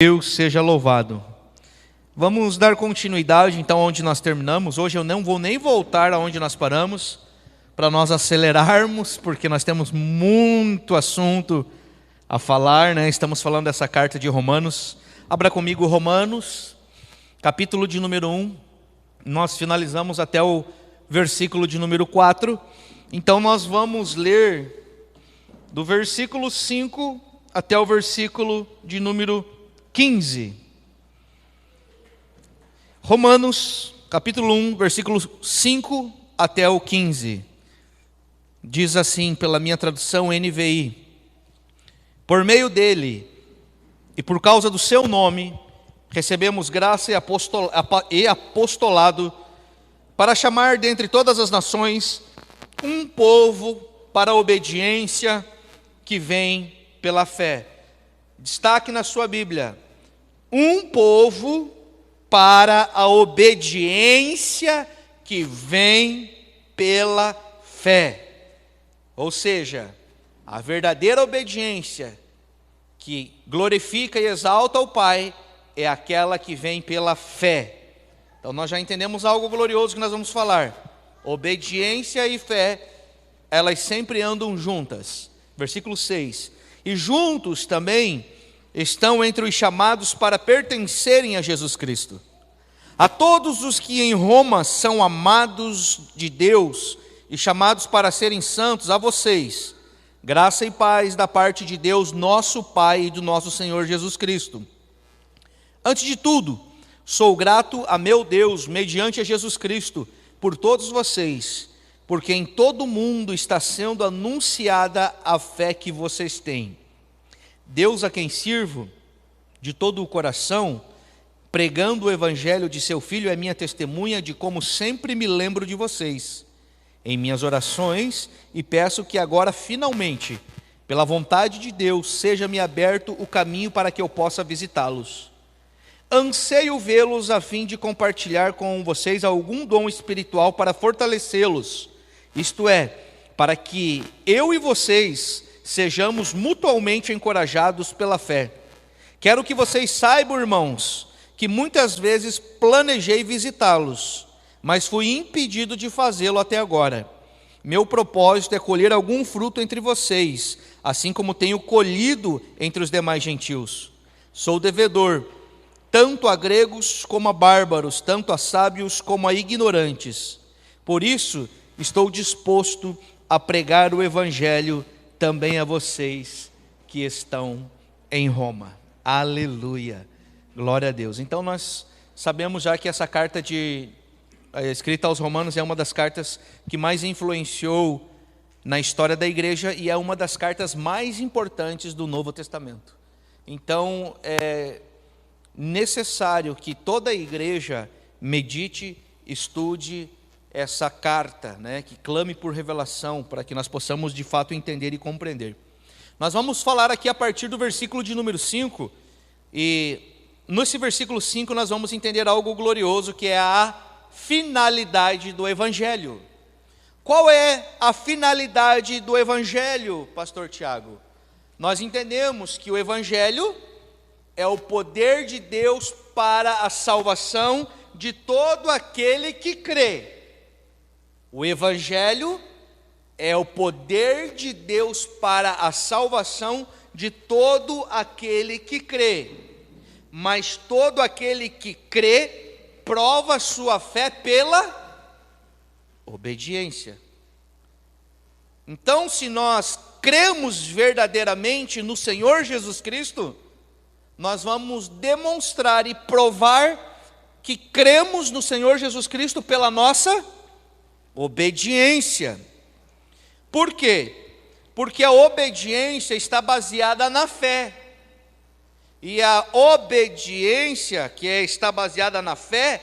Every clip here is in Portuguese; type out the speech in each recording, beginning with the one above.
Deus seja louvado. Vamos dar continuidade então onde nós terminamos. Hoje eu não vou nem voltar aonde nós paramos, para nós acelerarmos, porque nós temos muito assunto a falar, né? Estamos falando dessa carta de Romanos. Abra comigo Romanos, capítulo de número 1. Nós finalizamos até o versículo de número 4. Então nós vamos ler do versículo 5 até o versículo de número 15. Romanos, capítulo 1, versículo 5 até o 15. Diz assim, pela minha tradução NVI: por meio dele e por causa do seu nome, recebemos graça e apostolado para chamar dentre todas as nações um povo para a obediência que vem pela fé. Destaque na sua Bíblia: um povo para a obediência que vem pela fé. Ou seja, a verdadeira obediência que glorifica e exalta o Pai é aquela que vem pela fé. Então nós já entendemos algo glorioso que nós vamos falar. Obediência e fé, elas sempre andam juntas. Versículo 6. E juntos também estão entre os chamados para pertencerem a Jesus Cristo. A todos os que em Roma são amados de Deus e chamados para serem santos, a vocês, graça e paz da parte de Deus, nosso Pai, e do nosso Senhor Jesus Cristo. Antes de tudo, sou grato a meu Deus, mediante a Jesus Cristo, por todos vocês, porque em todo o mundo está sendo anunciada a fé que vocês têm. Deus, a quem sirvo de todo o coração, pregando o evangelho de seu Filho, é minha testemunha de como sempre me lembro de vocês em minhas orações, e peço que agora finalmente, pela vontade de Deus, seja-me aberto o caminho para que eu possa visitá-los. Anseio vê-los a fim de compartilhar com vocês algum dom espiritual para fortalecê-los, isto é, para que eu e vocês sejamos mutuamente encorajados pela fé. Quero que vocês saibam, irmãos, que muitas vezes planejei visitá-los, mas fui impedido de fazê-lo até agora. Meu propósito é colher algum fruto entre vocês, assim como tenho colhido entre os demais gentios. Sou devedor, tanto a gregos como a bárbaros, tanto a sábios como a ignorantes. Por isso, estou disposto a pregar o evangelho também a vocês que estão em Roma. Aleluia, glória a Deus. Então nós sabemos já que essa carta escrita aos Romanos é uma das cartas que mais influenciou na história da igreja e é uma das cartas mais importantes do Novo Testamento. Então é necessário que toda a igreja medite, estude essa carta, né, que clame por revelação, para que nós possamos de fato entender e compreender. Nós vamos falar aqui a partir do versículo de número 5, e nesse versículo 5 nós vamos entender algo glorioso, que é a finalidade do Evangelho. Qual é a finalidade do Evangelho, pastor Tiago? Nós entendemos que o Evangelho é o poder de Deus para a salvação de todo aquele que crê. O Evangelho é o poder de Deus para a salvação de todo aquele que crê. Mas todo aquele que crê prova sua fé pela obediência. Então, se nós cremos verdadeiramente no Senhor Jesus Cristo, nós vamos demonstrar e provar que cremos no Senhor Jesus Cristo pela nossa obediência. Por quê? Porque a obediência está baseada na fé. E a obediência que está baseada na fé,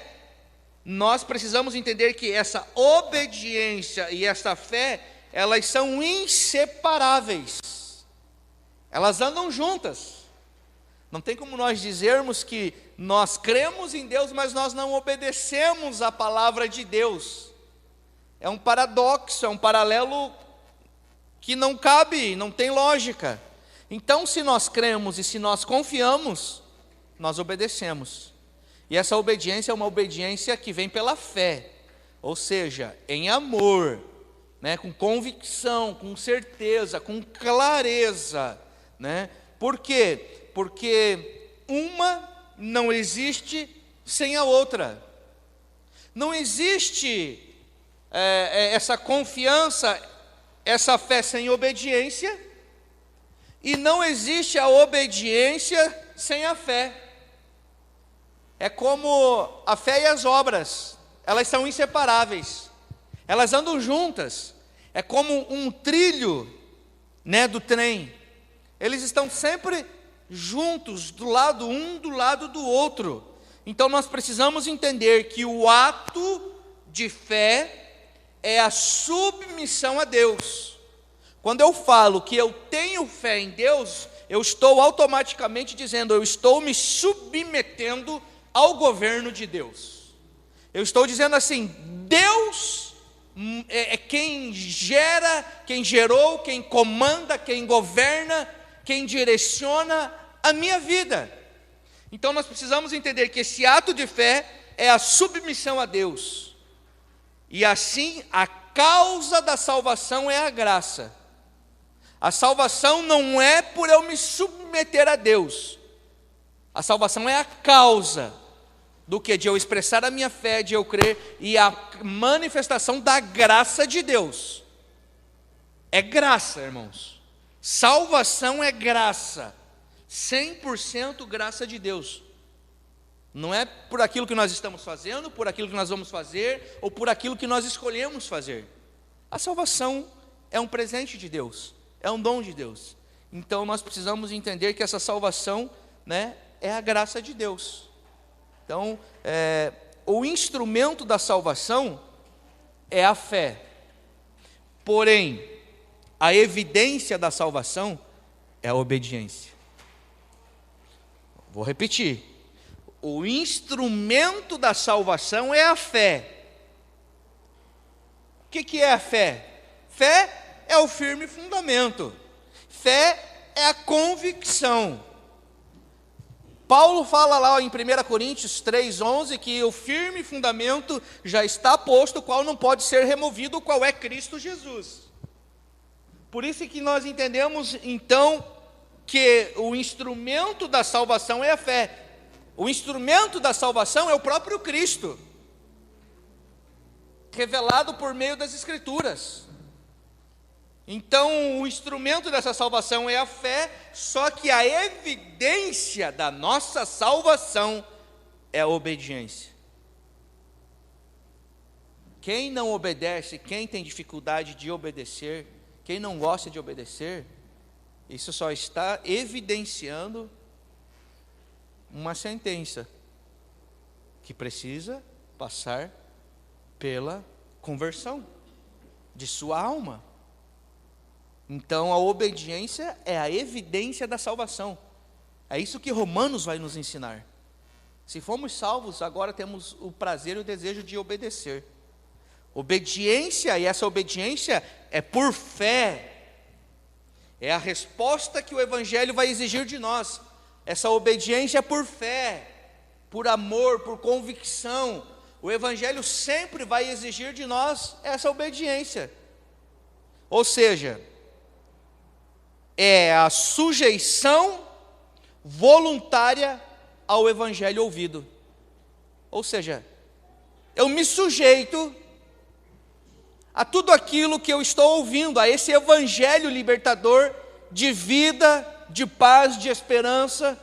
nós precisamos entender que essa obediência e essa fé, elas são inseparáveis. Elas andam juntas. Não tem como nós dizermos que nós cremos em Deus, mas nós não obedecemos a palavra de Deus. É um paradoxo, é um paralelo que não cabe, não tem lógica. Então, se nós cremos e se nós confiamos, nós obedecemos. E essa obediência é uma obediência que vem pela fé, ou seja, em amor, né, com convicção, com certeza, com clareza, né? Por quê? Porque uma não existe sem a outra. Não existe essa confiança, essa fé sem obediência, e não existe a obediência sem a fé. É como a fé e as obras, elas são inseparáveis, elas andam juntas. É como um trilho, né, do trem. Eles estão sempre juntos, do lado um do lado do outro. Então nós precisamos entender que o ato de fé é a submissão a Deus. Quando eu falo que eu tenho fé em Deus, eu estou automaticamente dizendo, eu estou me submetendo ao governo de Deus. Eu estou dizendo assim, Deus é quem gera, quem gerou, quem comanda, quem governa, quem direciona a minha vida. Então nós precisamos entender que esse ato de fé é a submissão a Deus. E assim a causa da salvação é a graça. A salvação não é por eu me submeter a Deus. A salvação é a causa do que? De eu expressar a minha fé, de eu crer, e a manifestação da graça de Deus. É graça, irmãos. Salvação é graça. 100% graça de Deus. Não é por aquilo que nós estamos fazendo, por aquilo que nós vamos fazer, ou por aquilo que nós escolhemos fazer. A salvação é um presente de Deus, é um dom de Deus. Então nós precisamos entender que essa salvação, né, é a graça de Deus. Então, o instrumento da salvação é a fé. Porém, a evidência da salvação é a obediência. Vou repetir. O instrumento da salvação é a fé. O que é a fé? Fé é o firme fundamento. Fé é a convicção. Paulo fala lá em 1 Coríntios 3,11 que o firme fundamento já está posto, o qual não pode ser removido, o qual é Cristo Jesus. Por isso que nós entendemos então que o instrumento da salvação é a fé. O instrumento da salvação é o próprio Cristo, revelado por meio das Escrituras. Então, o instrumento dessa salvação é a fé, só que a evidência da nossa salvação é a obediência. Quem não obedece, quem tem dificuldade de obedecer, quem não gosta de obedecer, isso só está evidenciando uma sentença que precisa passar pela conversão de sua alma. Então a obediência é a evidência da salvação. É isso que Romanos vai nos ensinar. Se fomos salvos, agora temos o prazer e o desejo de obedecer. Obediência, e essa obediência é por fé. É a resposta que o Evangelho vai exigir de nós. Essa obediência é por fé, por amor, por convicção. O Evangelho sempre vai exigir de nós essa obediência. Ou seja, é a sujeição voluntária ao Evangelho ouvido. Ou seja, eu me sujeito a tudo aquilo que eu estou ouvindo, a esse Evangelho libertador de vida, de paz, de esperança.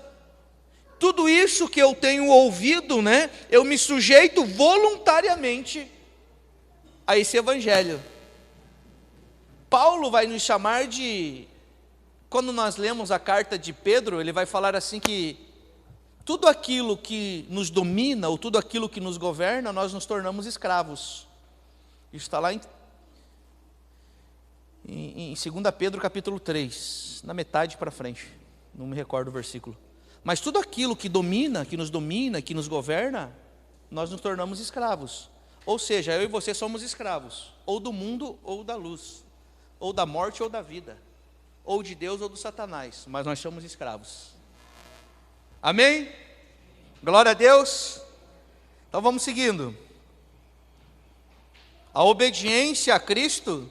Tudo isso que eu tenho ouvido, né, eu me sujeito voluntariamente a esse Evangelho. Paulo vai nos chamar de, quando nós lemos a carta de Pedro, ele vai falar assim que tudo aquilo que nos domina, ou tudo aquilo que nos governa, nós nos tornamos escravos. Isso está lá em 2 Pedro capítulo 3, na metade para frente, não me recordo o versículo. Mas tudo aquilo que domina, que nos governa, nós nos tornamos escravos. Ou seja, eu e você somos escravos, ou do mundo ou da luz, ou da morte ou da vida, ou de Deus ou do Satanás, mas nós somos escravos. Amém? Glória a Deus. Então vamos seguindo. A obediência a Cristo,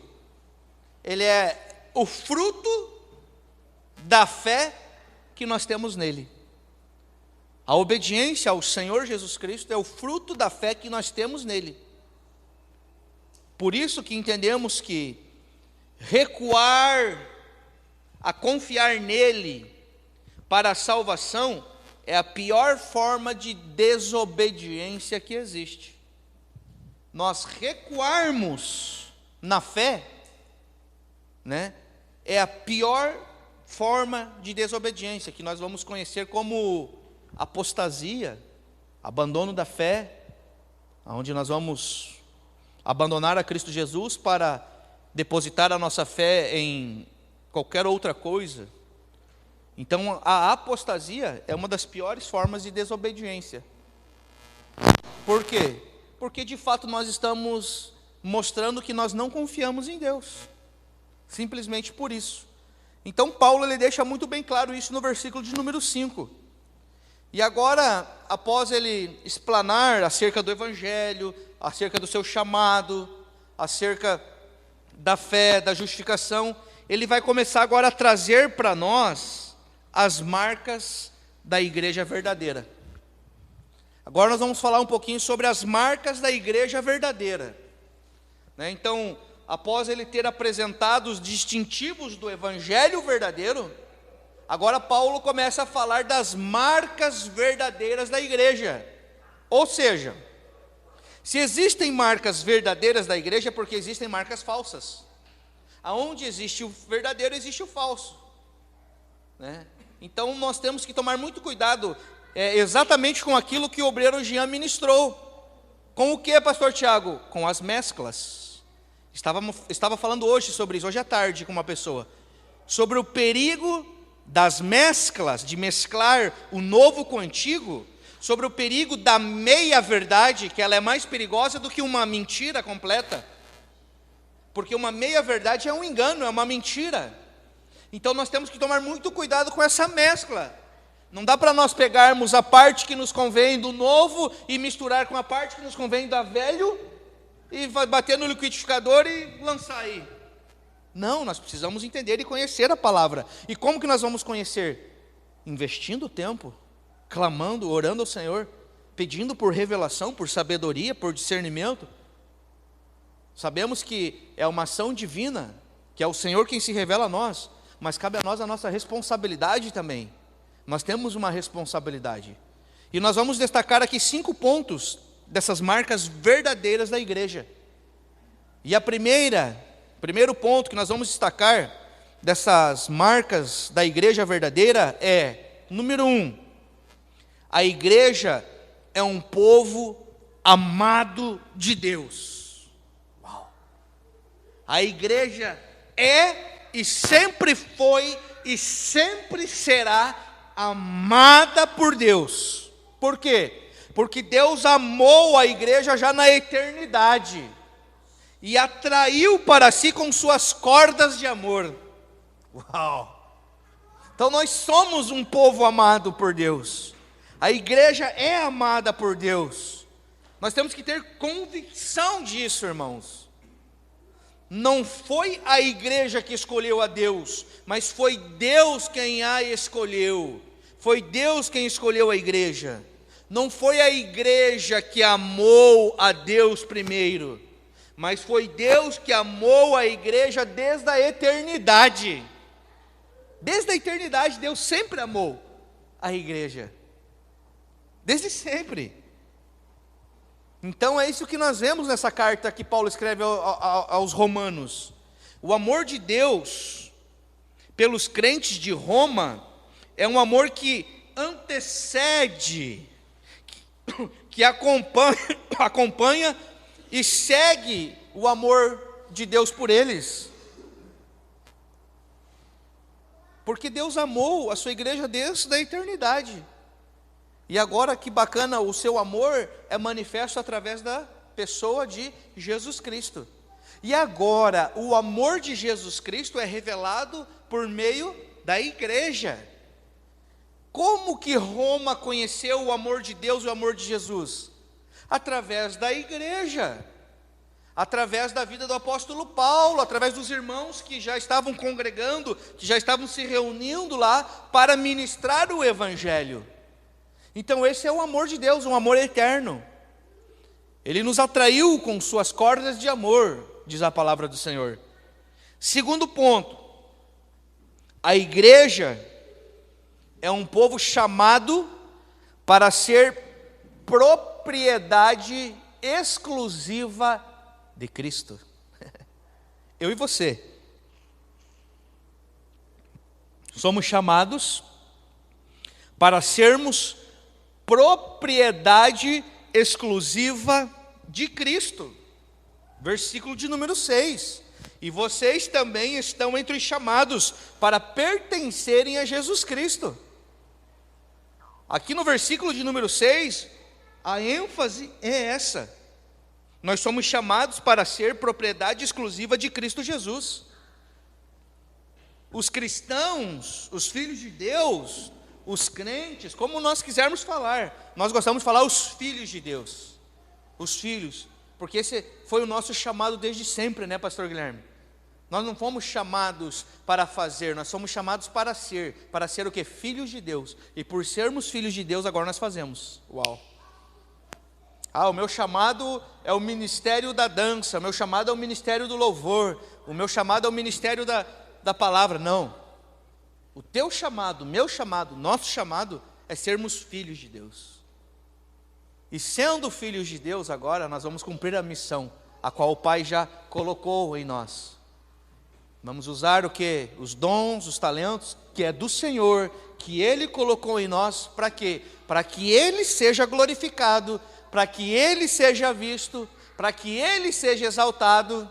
ele é o fruto da fé que nós temos nele. A obediência ao Senhor Jesus Cristo é o fruto da fé que nós temos nele. Por isso que entendemos que recuar a confiar nele para a salvação é a pior forma de desobediência que existe. Nós recuarmos na fé, né, é a pior forma de desobediência, que nós vamos conhecer como apostasia, abandono da fé, onde nós vamos abandonar a Cristo Jesus para depositar a nossa fé em qualquer outra coisa. Então a apostasia é uma das piores formas de desobediência. Por quê? Porque de fato nós estamos mostrando que nós não confiamos em Deus. Simplesmente por isso. Então Paulo ele deixa muito bem claro isso no versículo de número 5. E agora, após ele explanar acerca do Evangelho, acerca do seu chamado, acerca da fé, da justificação, ele vai começar agora a trazer para nós as marcas da igreja verdadeira. Agora nós vamos falar um pouquinho sobre as marcas da igreja verdadeira. Então, após ele ter apresentado os distintivos do evangelho verdadeiro, agora Paulo começa a falar das marcas verdadeiras da igreja. Ou seja, se existem marcas verdadeiras da igreja, é porque existem marcas falsas. Aonde existe o verdadeiro, existe o falso. Então nós temos que tomar muito cuidado exatamente com aquilo que o obreiro Jean ministrou. Com o que, pastor Tiago? Com as mesclas. Estava falando hoje sobre isso, hoje à tarde, com uma pessoa, sobre o perigo das mesclas, de mesclar o novo com o antigo, sobre o perigo da meia-verdade, que ela é mais perigosa do que uma mentira completa, porque uma meia-verdade é um engano, é uma mentira. Então nós temos que tomar muito cuidado com essa mescla. Não dá para nós pegarmos a parte que nos convém do novo e misturar com a parte que nos convém da velho e bater no liquidificador e lançar aí. Não, nós precisamos entender e conhecer a palavra. E como que nós vamos conhecer? Investindo tempo, clamando, orando ao Senhor, pedindo por revelação, por sabedoria, por discernimento. Sabemos que é uma ação divina, que é o Senhor quem se revela a nós, mas cabe a nós a nossa responsabilidade também. Nós temos uma responsabilidade. E nós vamos destacar aqui 5 pontos dessas marcas verdadeiras da igreja. E primeiro ponto que nós vamos destacar dessas marcas da igreja verdadeira é, número 1, a igreja é um povo amado de Deus. Uau. A igreja é e sempre foi e sempre será amada por Deus. Por quê? Porque Deus amou a igreja já na eternidade e atraiu para si com suas cordas de amor. Uau! Então nós somos um povo amado por Deus. A igreja é amada por Deus. Nós temos que ter convicção disso, irmãos. Não foi a igreja que escolheu a Deus, mas foi Deus quem a escolheu. Foi Deus quem escolheu a igreja. Não foi a igreja que amou a Deus primeiro, mas foi Deus que amou a igreja desde a eternidade. Desde a eternidade, Deus sempre amou a igreja. Desde sempre. Então é isso que nós vemos nessa carta que Paulo escreve aos romanos. O amor de Deus pelos crentes de Roma é um amor que antecede, que acompanha e segue o amor de Deus por eles. Porque Deus amou a sua igreja desde a eternidade. E agora, que bacana, o seu amor é manifesto através da pessoa de Jesus Cristo. E agora, o amor de Jesus Cristo é revelado por meio da igreja. Como que Roma conheceu o amor de Deus e o amor de Jesus? Através da igreja, através da vida do apóstolo Paulo, através dos irmãos que já estavam congregando, que já estavam se reunindo lá para ministrar o evangelho. Então esse é o amor de Deus, um amor eterno. Ele nos atraiu com suas cordas de amor, diz a palavra do Senhor. Segundo ponto, a igreja é um povo chamado para ser propriedade exclusiva de Cristo. Eu e você somos chamados para sermos propriedade exclusiva de Cristo. Versículo de número 6. E vocês também estão entre os chamados para pertencerem a Jesus Cristo. Aqui no versículo de número 6, a ênfase é essa. Nós somos chamados para ser propriedade exclusiva de Cristo Jesus. Os cristãos, os filhos de Deus, os crentes, como nós quisermos falar, nós gostamos de falar os filhos de Deus. Os filhos, porque esse foi o nosso chamado desde sempre, né, pastor Guilherme? Nós não fomos chamados para fazer, nós somos chamados para ser o quê? Filhos de Deus. E por sermos filhos de Deus, agora nós fazemos. Uau! O meu chamado é o ministério da dança, o meu chamado é o ministério do louvor, o meu chamado é o ministério da palavra. Não. O teu chamado, o meu chamado, nosso chamado é sermos filhos de Deus. E sendo filhos de Deus agora, nós vamos cumprir a missão, a qual o Pai já colocou em nós. Vamos usar o quê? Os dons, os talentos, que é do Senhor, que Ele colocou em nós, para quê? Para que Ele seja glorificado, para que Ele seja visto, para que Ele seja exaltado.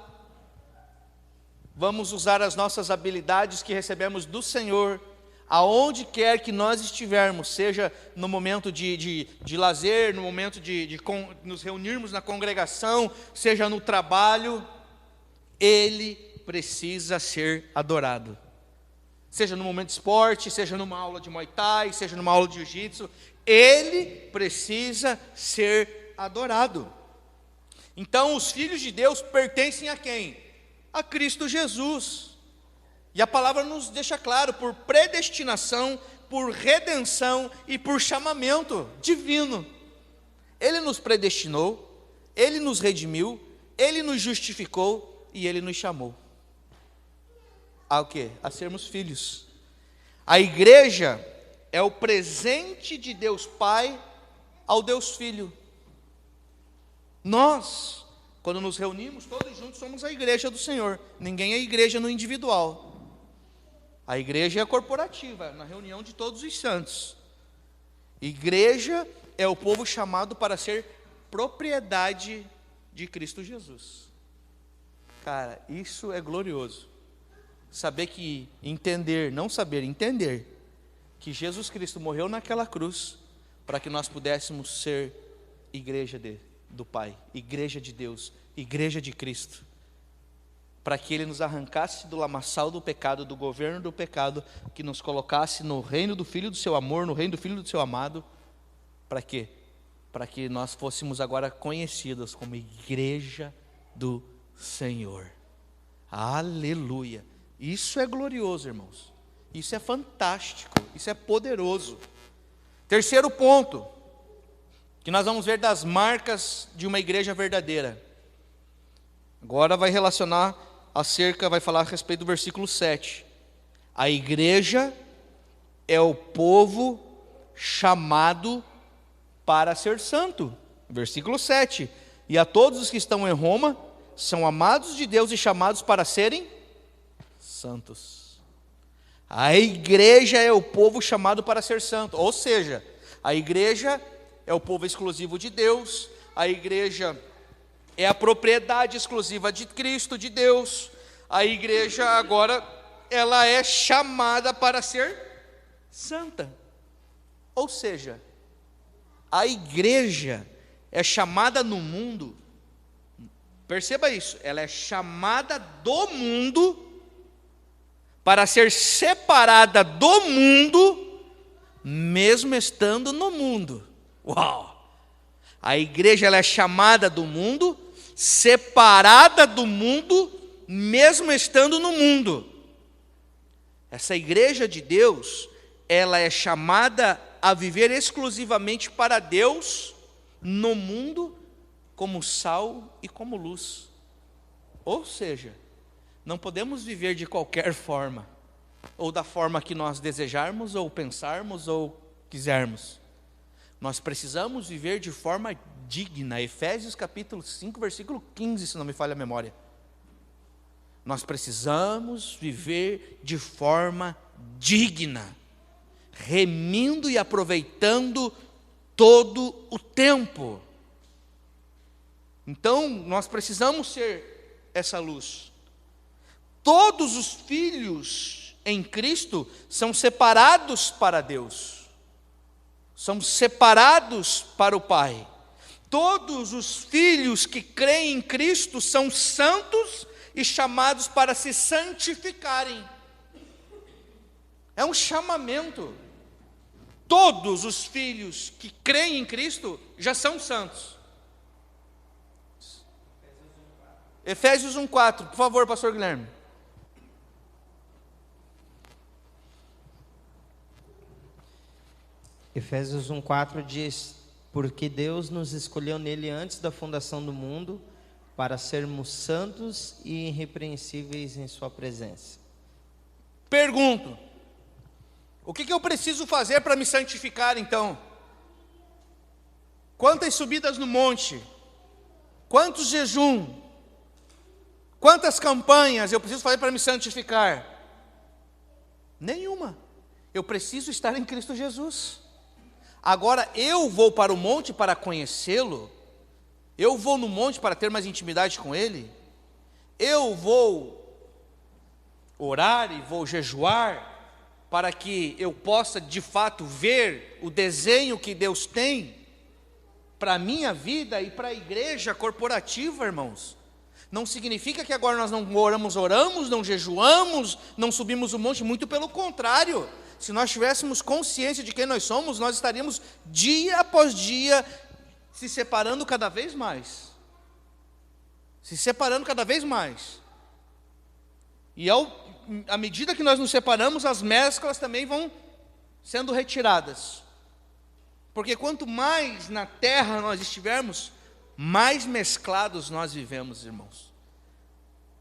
Vamos usar as nossas habilidades que recebemos do Senhor, aonde quer que nós estivermos, seja no momento de lazer, no momento de nos reunirmos na congregação, seja no trabalho, Ele precisa ser adorado. Seja no momento de esporte, seja numa aula de Muay Thai, seja numa aula de Jiu-Jitsu, Ele precisa ser adorado. Então os filhos de Deus pertencem a quem? A Cristo Jesus. E a palavra nos deixa claro, por predestinação, por redenção e por chamamento divino. Ele nos predestinou, Ele nos redimiu, Ele nos justificou e Ele nos chamou. A o quê? A sermos filhos. A igreja é o presente de Deus Pai ao Deus Filho. Nós, quando nos reunimos, todos juntos somos a igreja do Senhor. Ninguém é igreja no individual. A igreja é corporativa, na reunião de todos os santos. Igreja é o povo chamado para ser propriedade de Cristo Jesus. Cara, isso é glorioso. Saber que, entender que Jesus Cristo morreu naquela cruz para que nós pudéssemos ser igreja do Pai, igreja de Deus, igreja de Cristo, para que Ele nos arrancasse do lamaçal do pecado, do governo do pecado, que nos colocasse no reino do Filho do seu amor, no reino do Filho do seu amado. Para quê? Para que nós fôssemos agora conhecidos como igreja do Senhor. Aleluia! Isso é glorioso, irmãos. Isso é fantástico, isso é poderoso. Terceiro ponto, que nós vamos ver das marcas de uma igreja verdadeira. Agora vai vai falar a respeito do versículo 7. A igreja é o povo chamado para ser santo. Versículo 7. E a todos os que estão em Roma, são amados de Deus e chamados para serem santos. A igreja é o povo chamado para ser santo. Ou seja, a igreja é o povo exclusivo de Deus, a igreja é a propriedade exclusiva de Cristo, de Deus. A igreja agora, ela é chamada para ser santa. Ou seja, a igreja é chamada no mundo, perceba isso, ela é chamada do mundo para ser separada do mundo mesmo estando no mundo. Uau! A igreja ela é chamada do mundo, separada do mundo, mesmo estando no mundo. Essa igreja de Deus, ela é chamada a viver exclusivamente para Deus no mundo, como sal e como luz. Ou seja, não podemos viver de qualquer forma, ou da forma que nós desejarmos, ou pensarmos, ou quisermos. Nós precisamos viver de forma digna. Efésios capítulo 5, versículo 15, se não me falha a memória. Nós precisamos viver de forma digna, remindo e aproveitando todo o tempo. Então, nós precisamos ser essa luz. Todos os filhos em Cristo são separados para Deus. São separados para o Pai. Todos os filhos que creem em Cristo são santos e chamados para se santificarem. É um chamamento. Todos os filhos que creem em Cristo já são santos. Efésios 1:4, por favor, pastor Guilherme. Efésios 1:4 diz: porque Deus nos escolheu nele antes da fundação do mundo, para sermos santos e irrepreensíveis em sua presença. Pergunto, o que eu preciso fazer para me santificar então? Quantas subidas no monte? Quantos jejum? Quantas campanhas eu preciso fazer para me santificar? Nenhuma. Eu preciso estar em Cristo Jesus. Agora eu vou para o monte para conhecê-lo? Eu vou no monte para ter mais intimidade com Ele? Eu vou orar e vou jejuar para que eu possa de fato ver o desenho que Deus tem para a minha vida e para a igreja corporativa, irmãos? Não significa que agora nós não oramos, não jejuamos, não subimos o monte, muito pelo contrário. Se nós tivéssemos consciência de quem nós somos, nós estaríamos dia após dia se separando cada vez mais. Se separando cada vez mais. E à medida que nós nos separamos, as mesclas também vão sendo retiradas. Porque quanto mais na terra nós estivermos, mais mesclados nós vivemos, irmãos.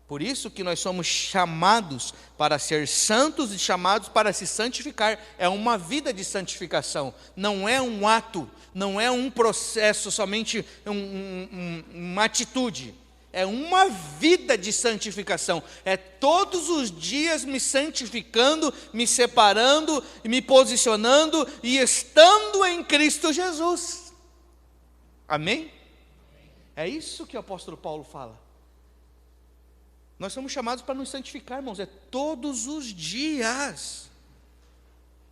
Por isso que nós somos chamados para ser santos e chamados para se santificar. É uma vida de santificação, não é um ato, não é um processo, somente uma atitude. É uma vida de santificação. É todos os dias me santificando, me separando, me posicionando e estando em Cristo Jesus. Amém? É isso que o apóstolo Paulo fala. Nós somos chamados para nos santificar, irmãos, é todos os dias.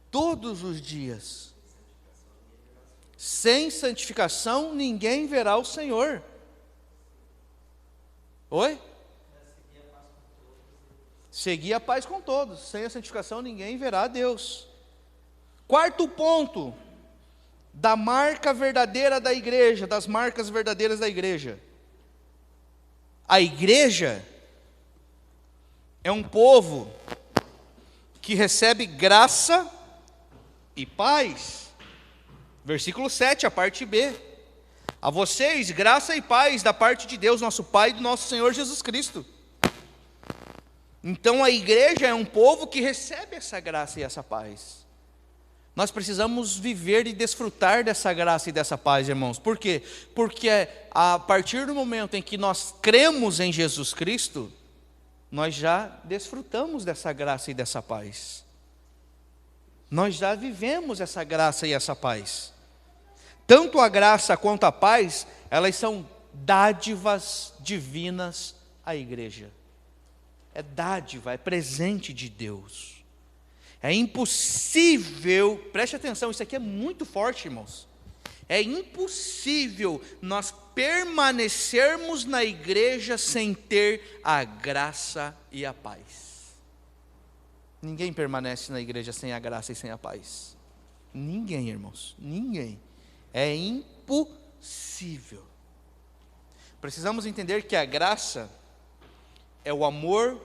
Todos os dias. Sem santificação, ninguém verá o Senhor. Oi? Seguir a paz com todos. Sem a santificação, ninguém verá a Deus. Quarto ponto, da marca verdadeira da igreja, das marcas verdadeiras da igreja. A igreja é um povo que recebe graça e paz. Versículo 7, a parte B. A vocês, graça e paz da parte de Deus, nosso Pai e do nosso Senhor Jesus Cristo. Então a igreja é um povo que recebe essa graça e essa paz. Nós precisamos viver e desfrutar dessa graça e dessa paz, irmãos. Por quê? Porque a partir do momento em que nós cremos em Jesus Cristo, nós já desfrutamos dessa graça e dessa paz. Nós já vivemos essa graça e essa paz. Tanto a graça quanto a paz, elas são dádivas divinas à igreja. É dádiva, é presente de Deus. É impossível, preste atenção, isso aqui é muito forte, irmãos. É impossível nós permanecermos na igreja sem ter a graça e a paz. Ninguém permanece na igreja sem a graça e sem a paz. Ninguém, irmãos, ninguém. É impossível. Precisamos entender que a graça é o amor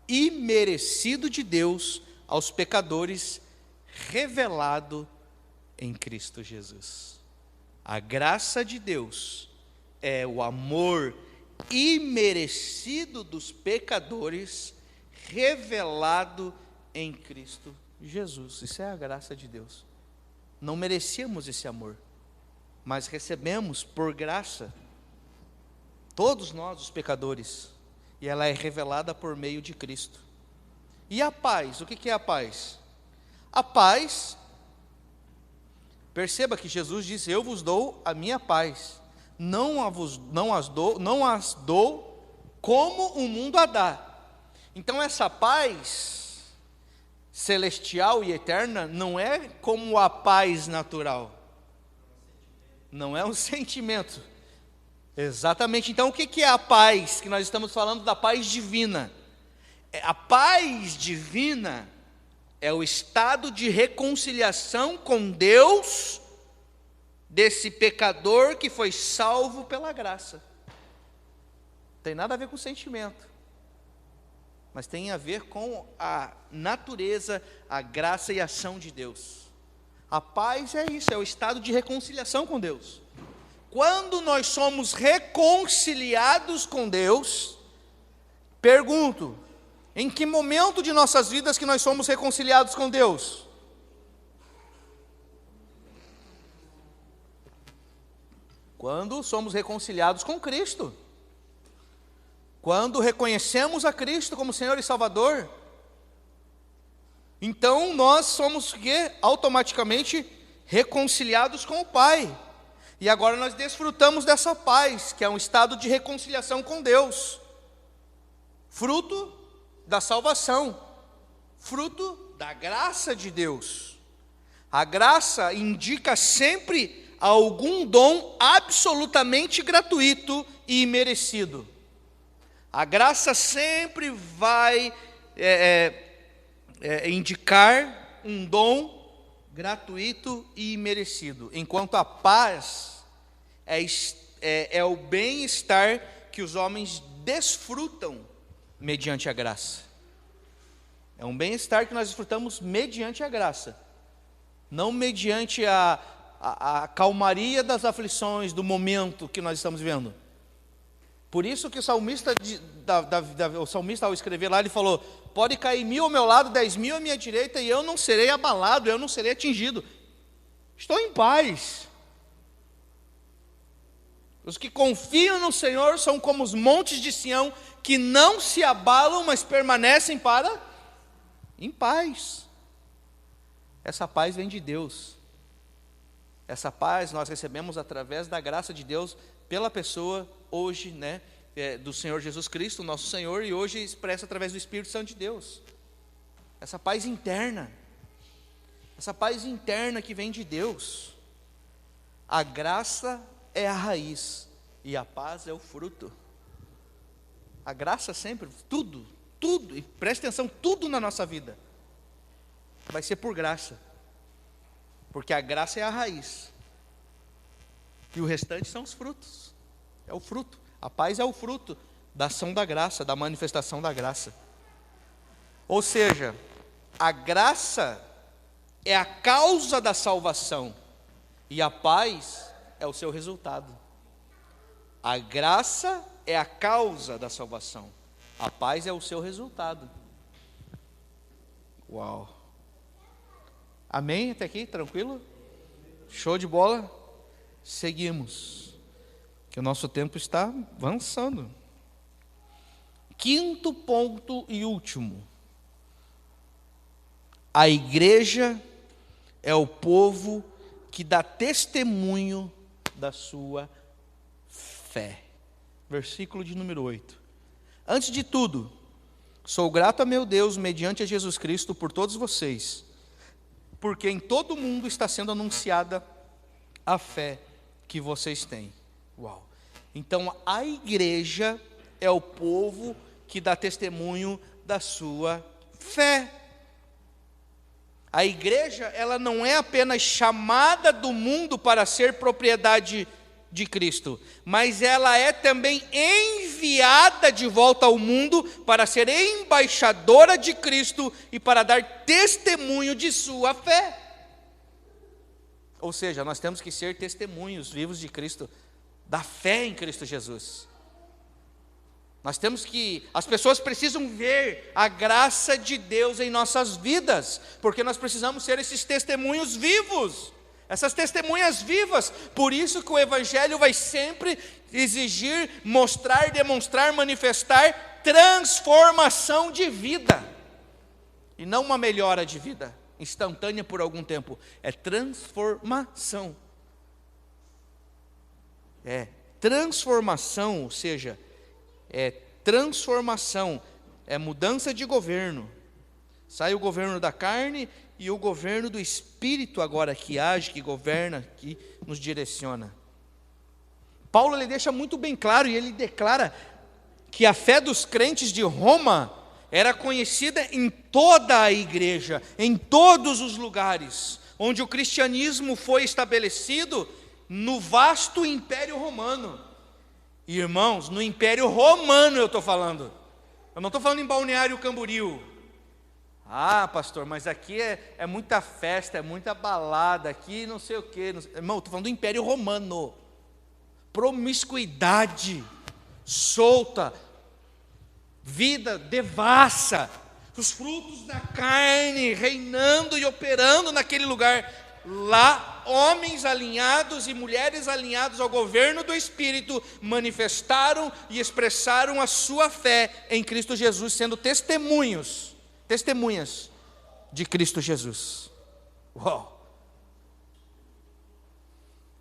imerecido de Deus aos pecadores, revelado em Cristo Jesus. A graça de Deus é o amor imerecido dos pecadores, revelado em Cristo Jesus. Isso é a graça de Deus. Não merecíamos esse amor, mas recebemos por graça, todos nós os pecadores, e ela é revelada por meio de Cristo. E a paz, o que é a paz? A paz, perceba que Jesus disse: eu vos dou a minha paz, não as dou como o mundo a dá. Então essa paz celestial e eterna não é como a paz natural, não é um sentimento. Exatamente. Então o que é a paz? Que nós estamos falando da paz divina. A paz divina é o estado de reconciliação com Deus desse pecador que foi salvo pela graça. Não tem nada a ver com sentimento, mas tem a ver com a natureza, a graça e a ação de Deus. A paz é isso, é o estado de reconciliação com Deus. Quando nós somos reconciliados com Deus, pergunto, em que momento de nossas vidas que nós somos reconciliados com Deus? Quando somos reconciliados com Cristo. Quando reconhecemos a Cristo como Senhor e Salvador. Então nós somos automaticamente reconciliados com o Pai. E agora nós desfrutamos dessa paz, que é um estado de reconciliação com Deus. Fruto da salvação, fruto da graça de Deus. A graça indica sempre algum dom absolutamente gratuito e imerecido. A graça sempre vai indicar um dom gratuito e imerecido, enquanto a paz é o bem-estar que os homens desfrutam mediante a graça. É um bem-estar que nós desfrutamos mediante a graça, não mediante a calmaria das aflições do momento que nós estamos vivendo. Por isso que o salmista, ao escrever lá, ele falou: pode cair 1000 ao meu lado, 10.000 à minha direita, e eu não serei abalado, eu não serei atingido. Estou em paz. Os que confiam no Senhor são como os montes de Sião, que não se abalam, mas permanecem em paz. Essa paz vem de Deus. Essa paz nós recebemos através da graça de Deus, pela pessoa, hoje, do Senhor Jesus Cristo, nosso Senhor, e hoje expressa através do Espírito Santo de Deus. Essa paz interna que vem de Deus. A graça é a raiz e a paz é o fruto. A graça sempre, tudo, e preste atenção, tudo na nossa vida vai ser por graça, porque a graça é a raiz e o restante são os frutos. É o fruto, a paz é o fruto da ação da graça, da manifestação da graça. Ou seja, a graça é a causa da salvação e a paz é o seu resultado. A graça é a causa da salvação, a paz é o seu resultado. Uau! Amém? Até aqui, tranquilo? Show de bola? Seguimos, que o nosso tempo está avançando. Quinto ponto e último: a igreja é o povo que dá testemunho da sua fé. Versículo de número 8. Antes de tudo, sou grato a meu Deus, mediante a Jesus Cristo, por todos vocês, porque em todo o mundo está sendo anunciada a fé que vocês têm. Uau! Então a igreja é o povo que dá testemunho da sua fé. A igreja, ela não é apenas chamada do mundo para ser propriedade de Cristo, mas ela é também enviada de volta ao mundo para ser embaixadora de Cristo e para dar testemunho de sua fé. Ou seja, nós temos que ser testemunhos vivos de Cristo, da fé em Cristo Jesus. As pessoas precisam ver a graça de Deus em nossas vidas, porque nós precisamos ser esses testemunhos vivos, essas testemunhas vivas. Por isso que o Evangelho vai sempre exigir, mostrar, demonstrar, manifestar transformação de vida, e não uma melhora de vida instantânea por algum tempo, é transformação. Transformação, ou seja, transformação, mudança de governo. Sai o governo da carne e o governo do Espírito agora que age, que governa, que nos direciona. Paulo ele deixa muito bem claro e ele declara que a fé dos crentes de Roma era conhecida em toda a igreja, em todos os lugares onde o cristianismo foi estabelecido, no vasto Império Romano. Irmãos, no Império Romano eu estou falando. Eu não estou falando em Balneário Camboriú. Ah, pastor, mas aqui é muita festa, é muita balada, aqui não sei o quê. Irmão, eu estou falando do Império Romano. Promiscuidade, solta, vida devassa, os frutos da carne reinando e operando naquele lugar. Lá, homens alinhados e mulheres alinhados ao governo do Espírito manifestaram e expressaram a sua fé em Cristo Jesus, sendo testemunhas de Cristo Jesus. Uau!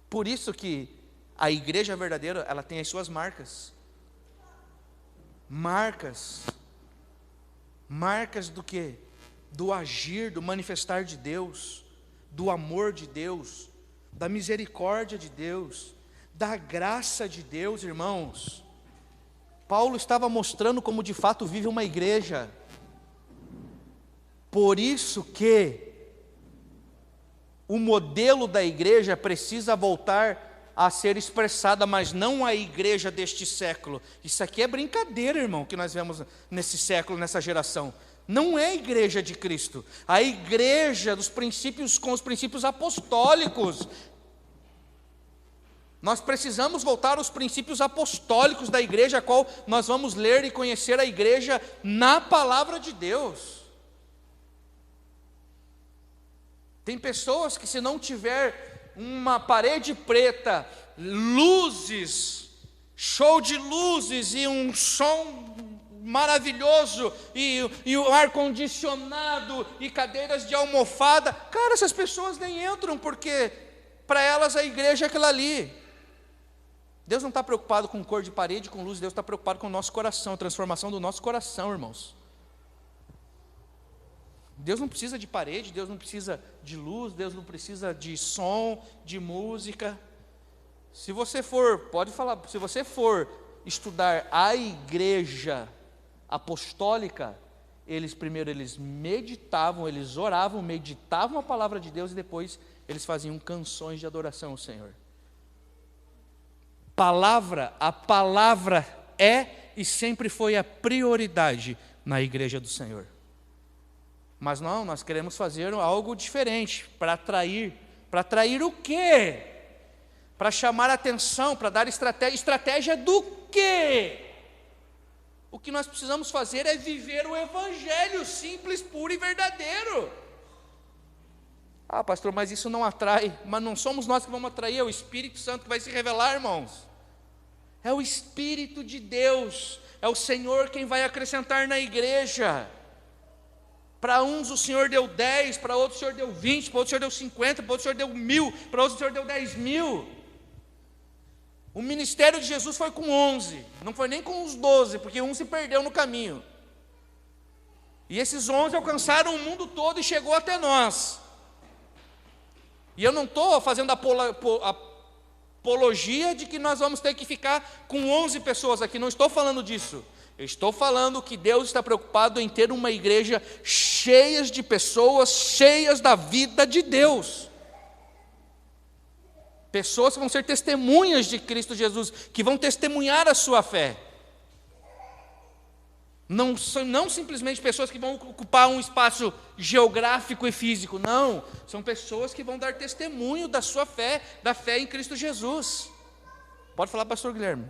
Por isso que a igreja verdadeira, ela tem as suas marcas. Marcas do quê? Do agir, do manifestar de Deus, do amor de Deus, da misericórdia de Deus, da graça de Deus, irmãos. Paulo estava mostrando como de fato vive uma igreja. Por isso que o modelo da igreja precisa voltar a ser expressada, mas não a igreja deste século. Isso aqui é brincadeira, irmão, que nós vemos nesse século, nessa geração. Não é a igreja de Cristo, a igreja dos princípios, com os princípios apostólicos. Nós precisamos voltar aos princípios apostólicos da igreja, a qual nós vamos ler e conhecer a igreja na palavra de Deus. Tem pessoas que, se não tiver uma parede preta, luzes, show de luzes e um som maravilhoso e o ar-condicionado e cadeiras de almofada, cara, essas pessoas nem entram, porque para elas a igreja é aquilo ali. Deus não está preocupado com cor de parede, com luz. Deus está preocupado com o nosso coração, a transformação do nosso coração, irmãos. Deus não precisa de parede, Deus não precisa de luz, Deus não precisa de som, de música. Se você for estudar a igreja apostólica, eles meditavam, eles oravam, meditavam a palavra de Deus e depois eles faziam canções de adoração ao Senhor. A palavra é e sempre foi a prioridade na igreja do Senhor. Mas não, nós queremos fazer algo diferente, para atrair o quê? Para chamar a atenção, para dar estratégia do quê? O que nós precisamos fazer é viver o Evangelho simples, puro e verdadeiro. Ah, pastor, mas isso não atrai. Mas não somos nós que vamos atrair, é o Espírito Santo que vai se revelar, irmãos. É o Espírito de Deus, é o Senhor quem vai acrescentar na igreja. Para uns o Senhor deu 10, para outros o Senhor deu 20, para outros o Senhor deu 50, para outros o Senhor deu 1000, para outros o Senhor deu 10.000. O ministério de Jesus foi com 11, não foi nem com os 12, porque um se perdeu no caminho. E esses 11 alcançaram o mundo todo e chegou até nós. E eu não estou fazendo apologia de que nós vamos ter que ficar com 11 pessoas aqui, não estou falando disso. Eu estou falando que Deus está preocupado em ter uma igreja cheia de pessoas, cheias da vida de Deus. Pessoas que vão ser testemunhas de Cristo Jesus, que vão testemunhar a sua fé. Não simplesmente pessoas que vão ocupar um espaço geográfico e físico, não. São pessoas que vão dar testemunho da sua fé, da fé em Cristo Jesus. Pode falar, pastor Guilherme.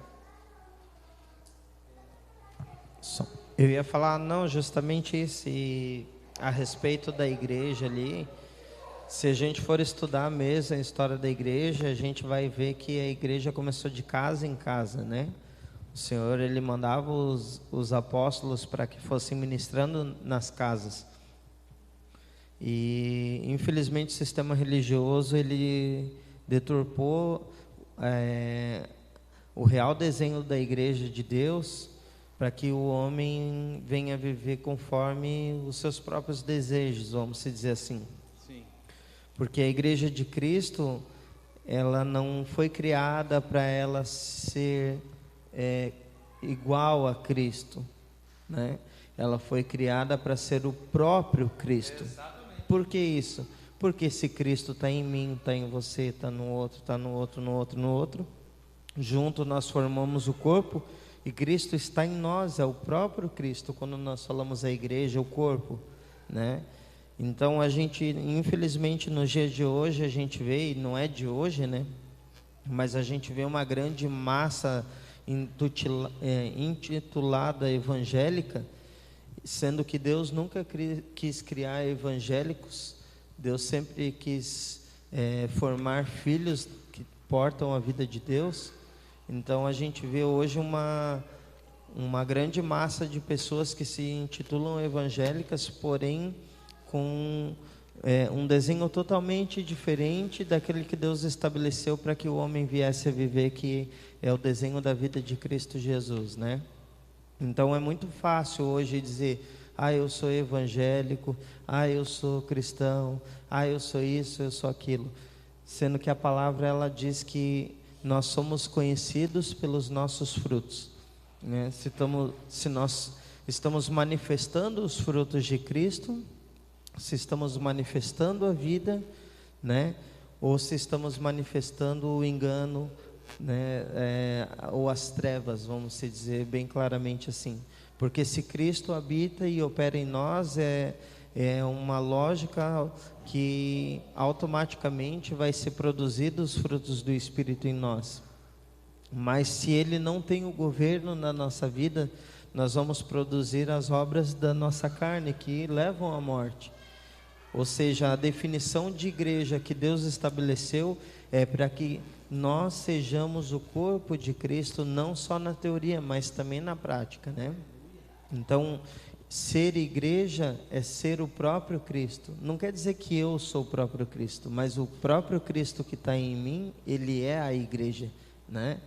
Eu ia falar, não, justamente isso, e a respeito da igreja ali, se a gente for estudar mesmo a história da igreja, a gente vai ver que a igreja começou de casa em casa, né? O Senhor, Ele mandava os apóstolos para que fossem ministrando nas casas. E, infelizmente, o sistema religioso, ele deturpou o real desenho da igreja de Deus, para que o homem venha viver conforme os seus próprios desejos, vamos dizer assim. Sim. Porque a igreja de Cristo, ela não foi criada para ela ser igual a Cristo, né? Ela foi criada para ser o próprio Cristo. Exatamente. Por que isso? Porque se Cristo está em mim, está em você, está no outro, está no outro, no outro, no outro, junto nós formamos o corpo, e Cristo está em nós, é o próprio Cristo. Quando nós falamos a igreja, o corpo, né? Então a gente, infelizmente, nos dias de hoje, a gente vê, e não é de hoje, né? Mas a gente vê uma grande massa intitulada evangélica, sendo que Deus nunca quis criar evangélicos. Deus sempre quis formar filhos que portam a vida de Deus. Então a gente vê hoje uma grande massa de pessoas que se intitulam evangélicas, porém com um desenho totalmente diferente daquele que Deus estabeleceu para que o homem viesse a viver, que é o desenho da vida de Cristo Jesus, né? Então é muito fácil hoje dizer, eu sou evangélico, eu sou cristão, eu sou isso, eu sou aquilo, sendo que a palavra ela diz que nós somos conhecidos pelos nossos frutos, né? Se nós estamos manifestando os frutos de Cristo, se estamos manifestando a vida, né? Ou se estamos manifestando o engano, né? Ou as trevas, vamos dizer bem claramente assim. Porque se Cristo habita e opera em nós, é uma lógica que automaticamente vai ser produzido os frutos do Espírito em nós. Mas se Ele não tem o governo na nossa vida, nós vamos produzir as obras da nossa carne que levam à morte. Ou seja, a definição de igreja que Deus estabeleceu é para que nós sejamos o corpo de Cristo, não só na teoria, mas também na prática, né? Então, ser igreja é ser o próprio Cristo. Não quer dizer que eu sou o próprio Cristo, mas o próprio Cristo que está em mim, Ele é a igreja, né?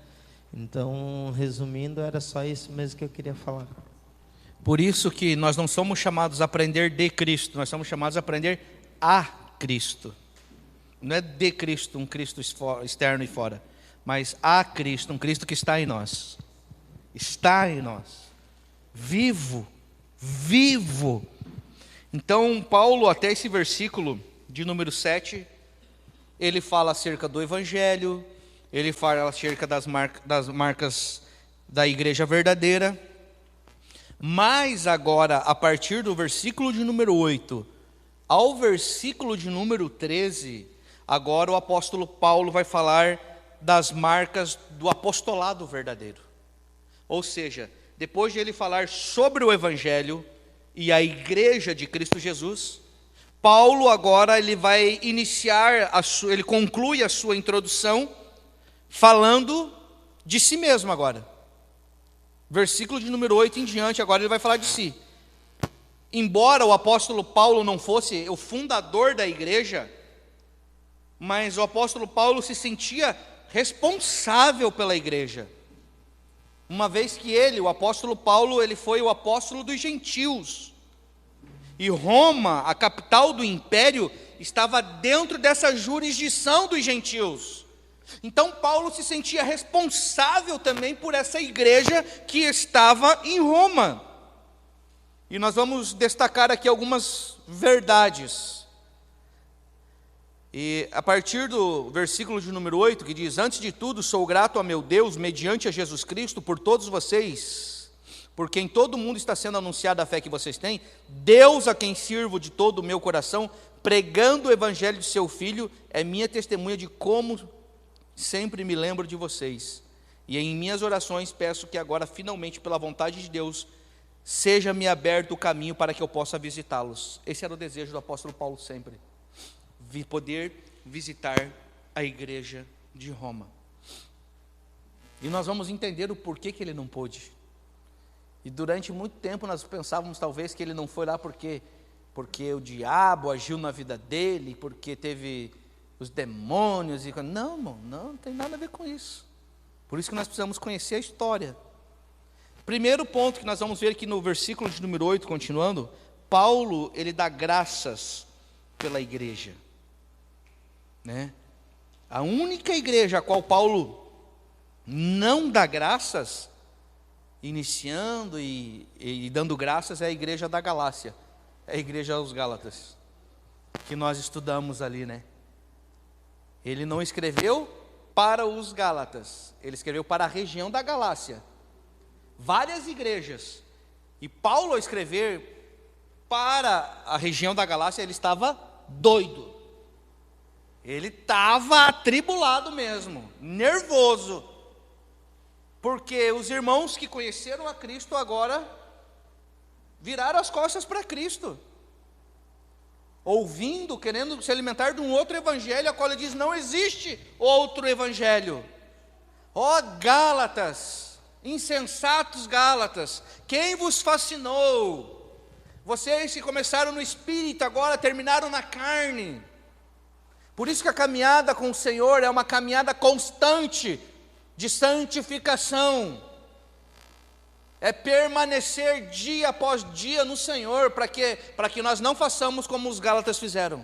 Então, resumindo, era só isso mesmo que eu queria falar. Por isso que nós não somos chamados a aprender de Cristo, nós somos chamados a aprender a Cristo. Não é de Cristo, um Cristo externo e fora, mas a Cristo, um Cristo que está em nós. Está em nós. Vivo. Então, Paulo, até esse versículo de número 7, ele fala acerca do Evangelho, ele fala acerca das marcas da igreja verdadeira. Mas agora, a partir do versículo de número 8 ao versículo de número 13, agora o apóstolo Paulo vai falar das marcas do apostolado verdadeiro. Ou seja, depois de ele falar sobre o Evangelho e a igreja de Cristo Jesus, Paulo agora ele vai iniciar, ele conclui a sua introdução falando de si mesmo agora. Versículo de número 8 em diante, agora ele vai falar de si. Embora o apóstolo Paulo não fosse o fundador da igreja, mas o apóstolo Paulo se sentia responsável pela igreja. Uma vez que o apóstolo Paulo, ele foi o apóstolo dos gentios. E Roma, a capital do império, estava dentro dessa jurisdição dos gentios. Então Paulo se sentia responsável também por essa igreja que estava em Roma. E nós vamos destacar aqui algumas verdades. E a partir do versículo de número 8, que diz: antes de tudo, sou grato a meu Deus, mediante a Jesus Cristo, por todos vocês, porque em todo mundo está sendo anunciada a fé que vocês têm. Deus, a quem sirvo de todo o meu coração, pregando o evangelho de seu Filho, é minha testemunha de como sempre me lembro de vocês. E em minhas orações peço que agora, finalmente, pela vontade de Deus, seja-me aberto o caminho para que eu possa visitá-los. Esse era o desejo do apóstolo Paulo sempre, poder visitar a igreja de Roma. E nós vamos entender o porquê que ele não pôde. E durante muito tempo nós pensávamos talvez que ele não foi lá porque o diabo agiu na vida dele, porque teve os demônios. Não, irmão, não tem nada a ver com isso. Por isso que nós precisamos conhecer a história. Primeiro ponto que nós vamos ver aqui no versículo de número 8, continuando, Paulo, ele dá graças pela igreja, né? A única igreja a qual Paulo não dá graças, iniciando e dando graças, é a igreja da Galácia, é a igreja dos Gálatas, que nós estudamos ali, né? Ele não escreveu para os Gálatas, ele escreveu para a região da Galácia, várias igrejas. E Paulo, ao escrever para a região da Galácia, ele estava doido. Ele estava atribulado mesmo, nervoso, porque os irmãos que conheceram a Cristo agora viraram as costas para Cristo, ouvindo, querendo se alimentar de um outro evangelho, a qual ele diz: não existe outro evangelho. Ó Gálatas, insensatos Gálatas, quem vos fascinou? Vocês que começaram no espírito, agora terminaram na carne. Por isso que a caminhada com o Senhor é uma caminhada constante de santificação. É permanecer dia após dia no Senhor, para que nós não façamos como os Gálatas fizeram.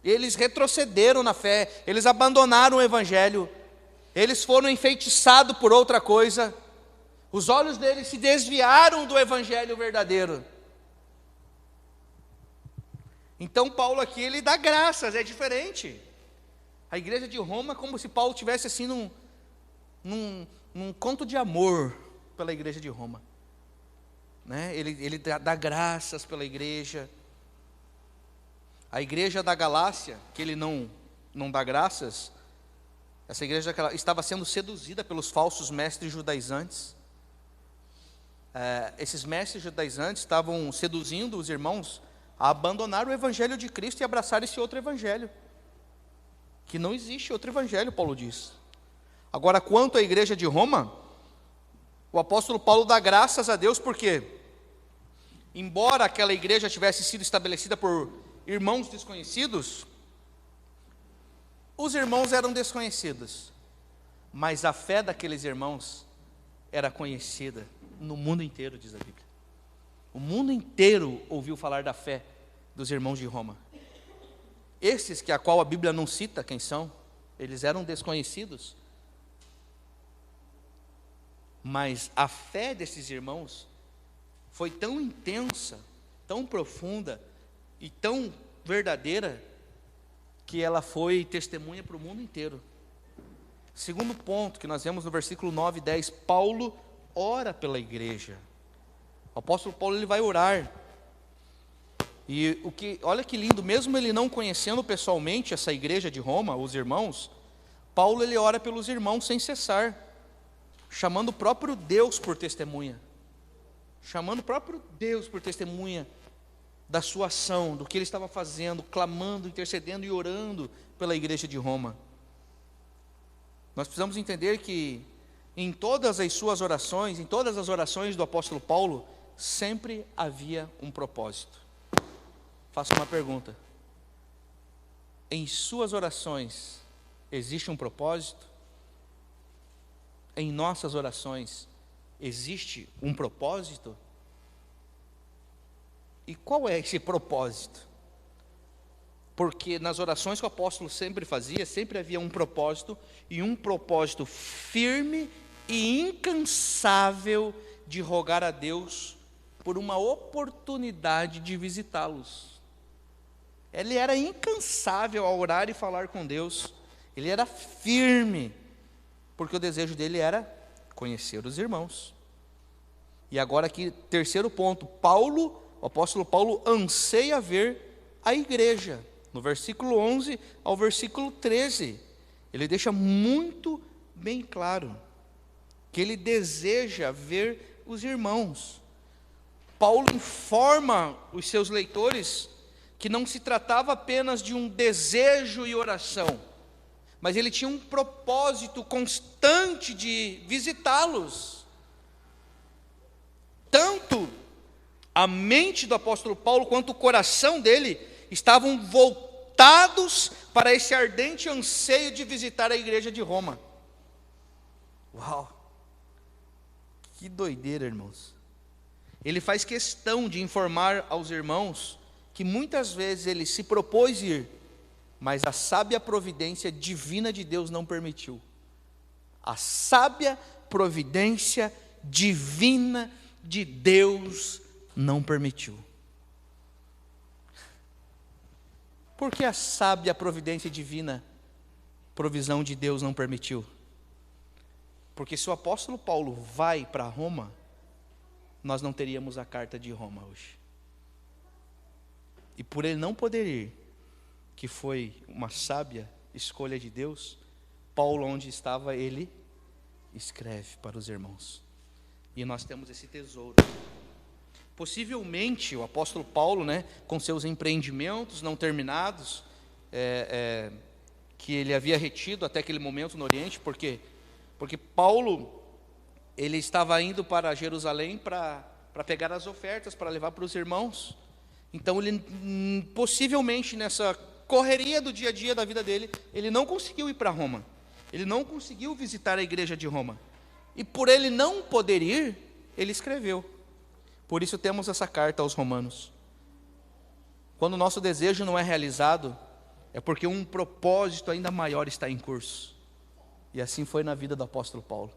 Eles retrocederam na fé, eles abandonaram o evangelho, eles foram enfeitiçados por outra coisa, os olhos deles se desviaram do evangelho verdadeiro. Então Paulo aqui, ele dá graças, é diferente. A igreja de Roma é como se Paulo estivesse assim num conto de amor pela igreja de Roma, né? Ele dá graças pela igreja. A igreja da Galácia, que ele não dá graças, essa igreja estava sendo seduzida pelos falsos mestres judaizantes. Esses mestres judaizantes estavam seduzindo os irmãos a abandonar o evangelho de Cristo e abraçar esse outro evangelho, que não existe outro evangelho, Paulo diz. Agora, quanto à igreja de Roma, o apóstolo Paulo dá graças a Deus, porque embora aquela igreja tivesse sido estabelecida por irmãos desconhecidos, os irmãos eram desconhecidos, mas a fé daqueles irmãos era conhecida no mundo inteiro, diz a Bíblia. O mundo inteiro ouviu falar da fé dos irmãos de Roma. Esses que a qual a Bíblia não cita quem são, eles eram desconhecidos, mas a fé desses irmãos foi tão intensa, tão profunda e tão verdadeira, que ela foi testemunha para o mundo inteiro. Segundo ponto que nós vemos no versículo 9 e 10, Paulo ora pela igreja. O apóstolo Paulo, ele vai orar. E olha que lindo, mesmo ele não conhecendo pessoalmente essa igreja de Roma, os irmãos, Paulo, ele ora pelos irmãos sem cessar, chamando o próprio Deus por testemunha. Chamando o próprio Deus por testemunha da sua ação, do que ele estava fazendo, clamando, intercedendo e orando pela igreja de Roma. Nós precisamos entender que em todas as suas orações, em todas as orações do apóstolo Paulo, sempre havia um propósito. Faço uma pergunta: em suas orações existe um propósito? Em nossas orações existe um propósito? E qual é esse propósito? porque nas orações que o apóstolo sempre fazia, sempre havia um propósito, e um propósito firme e incansável de rogar a Deus por uma oportunidade de visitá-los. Ele era incansável a orar e falar com Deus, ele era firme, porque o desejo dele era conhecer os irmãos. E agora aqui, terceiro ponto, o apóstolo Paulo anseia ver a igreja. No versículo 11 ao versículo 13, ele deixa muito bem claro que ele deseja ver os irmãos. Paulo informa os seus leitores que não se tratava apenas de um desejo e oração, mas ele tinha um propósito constante de visitá-los. Tanto a mente do apóstolo Paulo quanto o coração dele estavam voltados para esse ardente anseio de visitar a igreja de Roma. Uau! Que doideira, irmãos. Ele faz questão de informar aos irmãos que muitas vezes ele se propôs ir, mas a sábia providência divina de Deus não permitiu. A sábia providência divina de Deus não permitiu. Por que a sábia providência divina, provisão de Deus não permitiu? Porque se o apóstolo Paulo vai para Roma, nós não teríamos a carta de Roma hoje. E por ele não poder ir, que foi uma sábia escolha de Deus, Paulo, onde estava, ele escreve para os irmãos. E nós temos esse tesouro. Possivelmente o apóstolo Paulo, com seus empreendimentos não terminados, que ele havia retido até aquele momento no Oriente, porque Paulo, ele estava indo para Jerusalém para pegar as ofertas, para levar para os irmãos. Então ele, possivelmente nessa correria do dia a dia da vida dele, ele não conseguiu ir para Roma, ele não conseguiu visitar a igreja de Roma, e por ele não poder ir, ele escreveu. Por isso temos essa carta aos Romanos. Quando o nosso desejo não é realizado, é porque um propósito ainda maior está em curso. E assim foi na vida do apóstolo Paulo.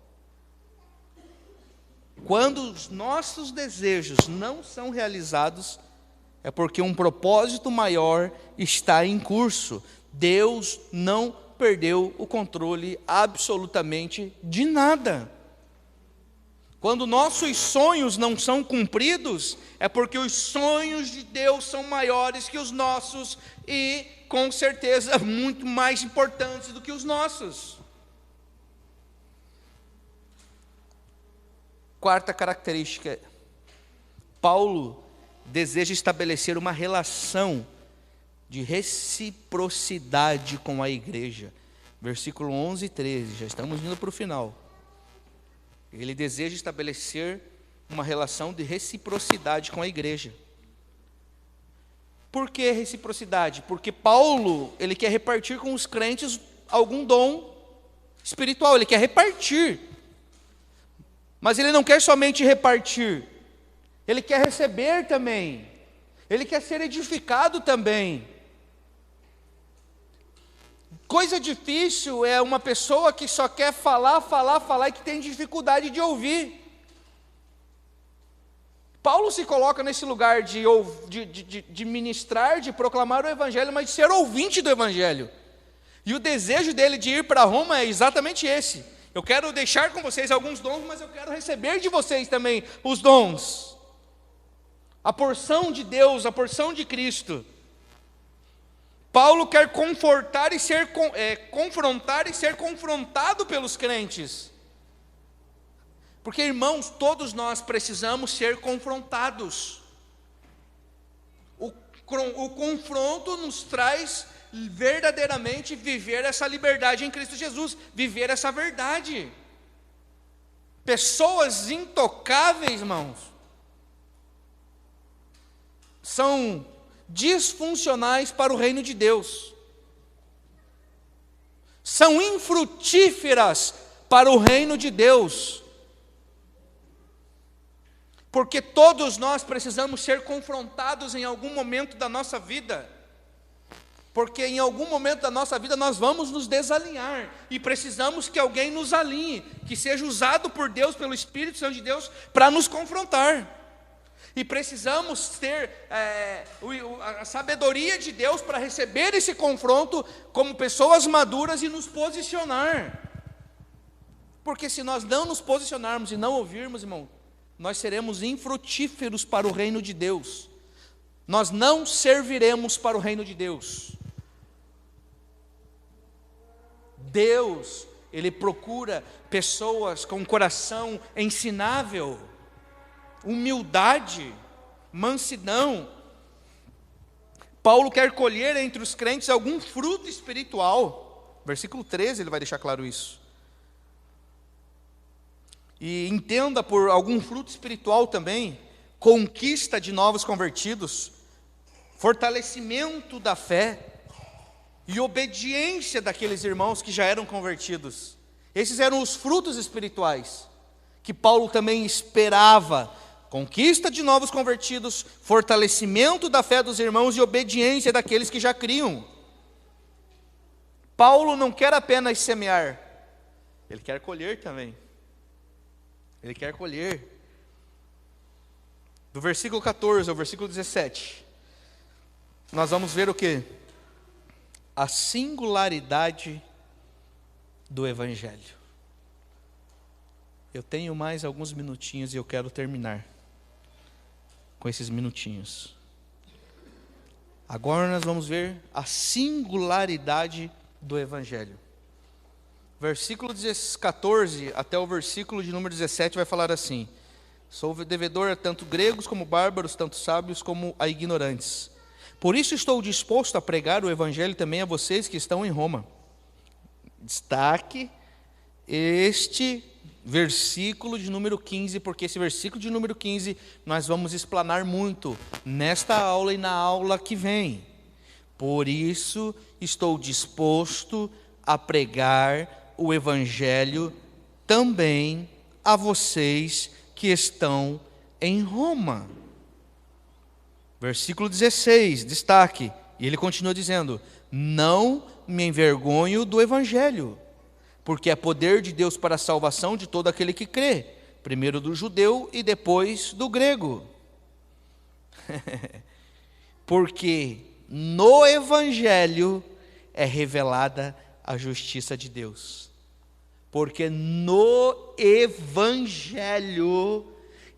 Quando os nossos desejos não são realizados, é porque um propósito maior está em curso. Deus não perdeu o controle absolutamente de nada. Quando nossos sonhos não são cumpridos, é porque os sonhos de Deus são maiores que os nossos e, com certeza, muito mais importantes do que os nossos. Quarta característica, Paulo deseja estabelecer uma relação de reciprocidade com a igreja. Versículo 11 e 13, já estamos indo para o final. Ele deseja estabelecer uma relação de reciprocidade com a igreja. Por que reciprocidade? Porque Paulo, ele quer repartir com os crentes algum dom espiritual, ele quer repartir. Mas ele não quer somente repartir, ele quer receber também, ele quer ser edificado também. Coisa difícil é uma pessoa que só quer falar e que tem dificuldade de ouvir. Paulo se coloca nesse lugar de ministrar, de proclamar o evangelho, mas de ser ouvinte do evangelho. E o desejo dele de ir para Roma é exatamente esse. Eu quero deixar com vocês alguns dons, mas eu quero receber de vocês também os dons. A porção de Deus, a porção de Cristo. Paulo quer confrontar e ser confrontado pelos crentes. Porque, irmãos, todos nós precisamos ser confrontados. O confronto nos traz verdadeiramente viver essa liberdade em Cristo Jesus, viver essa verdade. Pessoas intocáveis, irmãos, são disfuncionais para o reino de Deus, são infrutíferas para o reino de Deus, porque todos nós precisamos ser confrontados em algum momento da nossa vida. Porque em algum momento da nossa vida nós vamos nos desalinhar e precisamos que alguém nos alinhe, que seja usado por Deus, pelo Espírito Santo de Deus, para nos confrontar. E precisamos ter a sabedoria de Deus para receber esse confronto como pessoas maduras e nos posicionar. Porque se nós não nos posicionarmos e não ouvirmos, irmão, nós seremos infrutíferos para o reino de Deus. Nós não serviremos para o reino de Deus. Deus, Ele procura pessoas com coração ensinável, humildade, mansidão. Paulo quer colher entre os crentes algum fruto espiritual. Versículo 13, ele vai deixar claro isso. E entenda por algum fruto espiritual também, conquista de novos convertidos, fortalecimento da fé e obediência daqueles irmãos que já eram convertidos. Esses eram os frutos espirituais que Paulo também esperava: conquista de novos convertidos, fortalecimento da fé dos irmãos e obediência daqueles que já criam. Paulo não quer apenas semear, ele quer colher também. Ele quer colher. Do versículo 14 ao versículo 17, nós vamos ver o quê? A singularidade do Evangelho. Eu tenho mais alguns minutinhos e eu quero terminar com esses minutinhos. Agora nós vamos ver a singularidade do Evangelho. Versículo 14 até o versículo de número 17 vai falar assim: sou devedor a tanto gregos como bárbaros, tanto sábios como a ignorantes. Por isso estou disposto a pregar o Evangelho também a vocês que estão em Roma. Destaque este versículo de número 15, porque esse versículo de número 15 nós vamos explanar muito nesta aula e na aula que vem. Por isso estou disposto a pregar o Evangelho também a vocês que estão em Roma. Versículo 16, destaque, e ele continua dizendo: não me envergonho do Evangelho, porque é poder de Deus para a salvação de todo aquele que crê, primeiro do judeu e depois do grego. Porque no Evangelho é revelada a justiça de Deus. Porque no Evangelho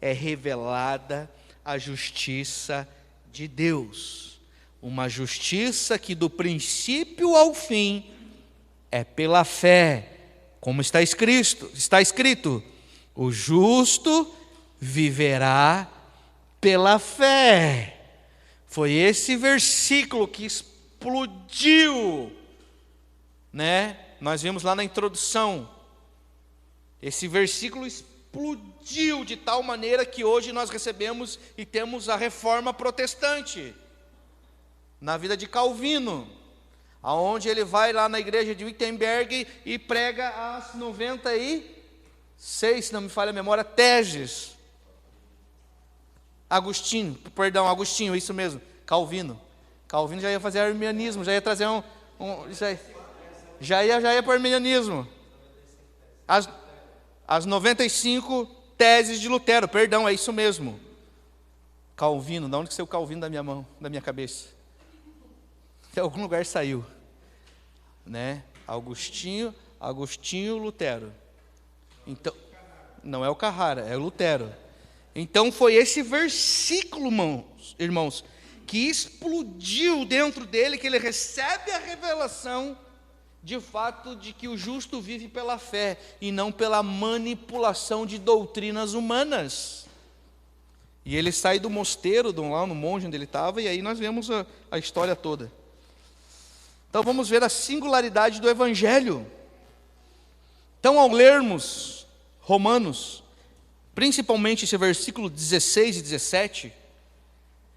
é revelada a justiça de Deus. Uma justiça que do princípio ao fim é pela fé. Como está escrito, o justo viverá pela fé. Foi esse versículo que explodiu, né? Nós vimos lá na introdução. Esse versículo explodiu de tal maneira que hoje nós recebemos e temos a reforma protestante na vida de Calvino, aonde ele vai lá na igreja de Wittenberg e prega as 96, se não me falha a memória, teses. Agostinho, isso mesmo, Calvino já ia fazer arminianismo, já ia trazer já ia para o arminianismo. As 95 teses de Lutero, é isso mesmo. Calvino, de onde que saiu Calvino da minha mão, da minha cabeça? De algum lugar saiu, né? Agostinho, Lutero. Então, não é o Carrara, é o Lutero. Então foi esse versículo, irmãos, que explodiu dentro dele, que ele recebe a revelação de fato de que o justo vive pela fé e não pela manipulação de doutrinas humanas. E ele sai do mosteiro, lá no monge onde ele estava, e aí nós vemos a história toda. Então vamos ver a singularidade do Evangelho. Então, ao lermos Romanos, principalmente esse versículo 16 e 17,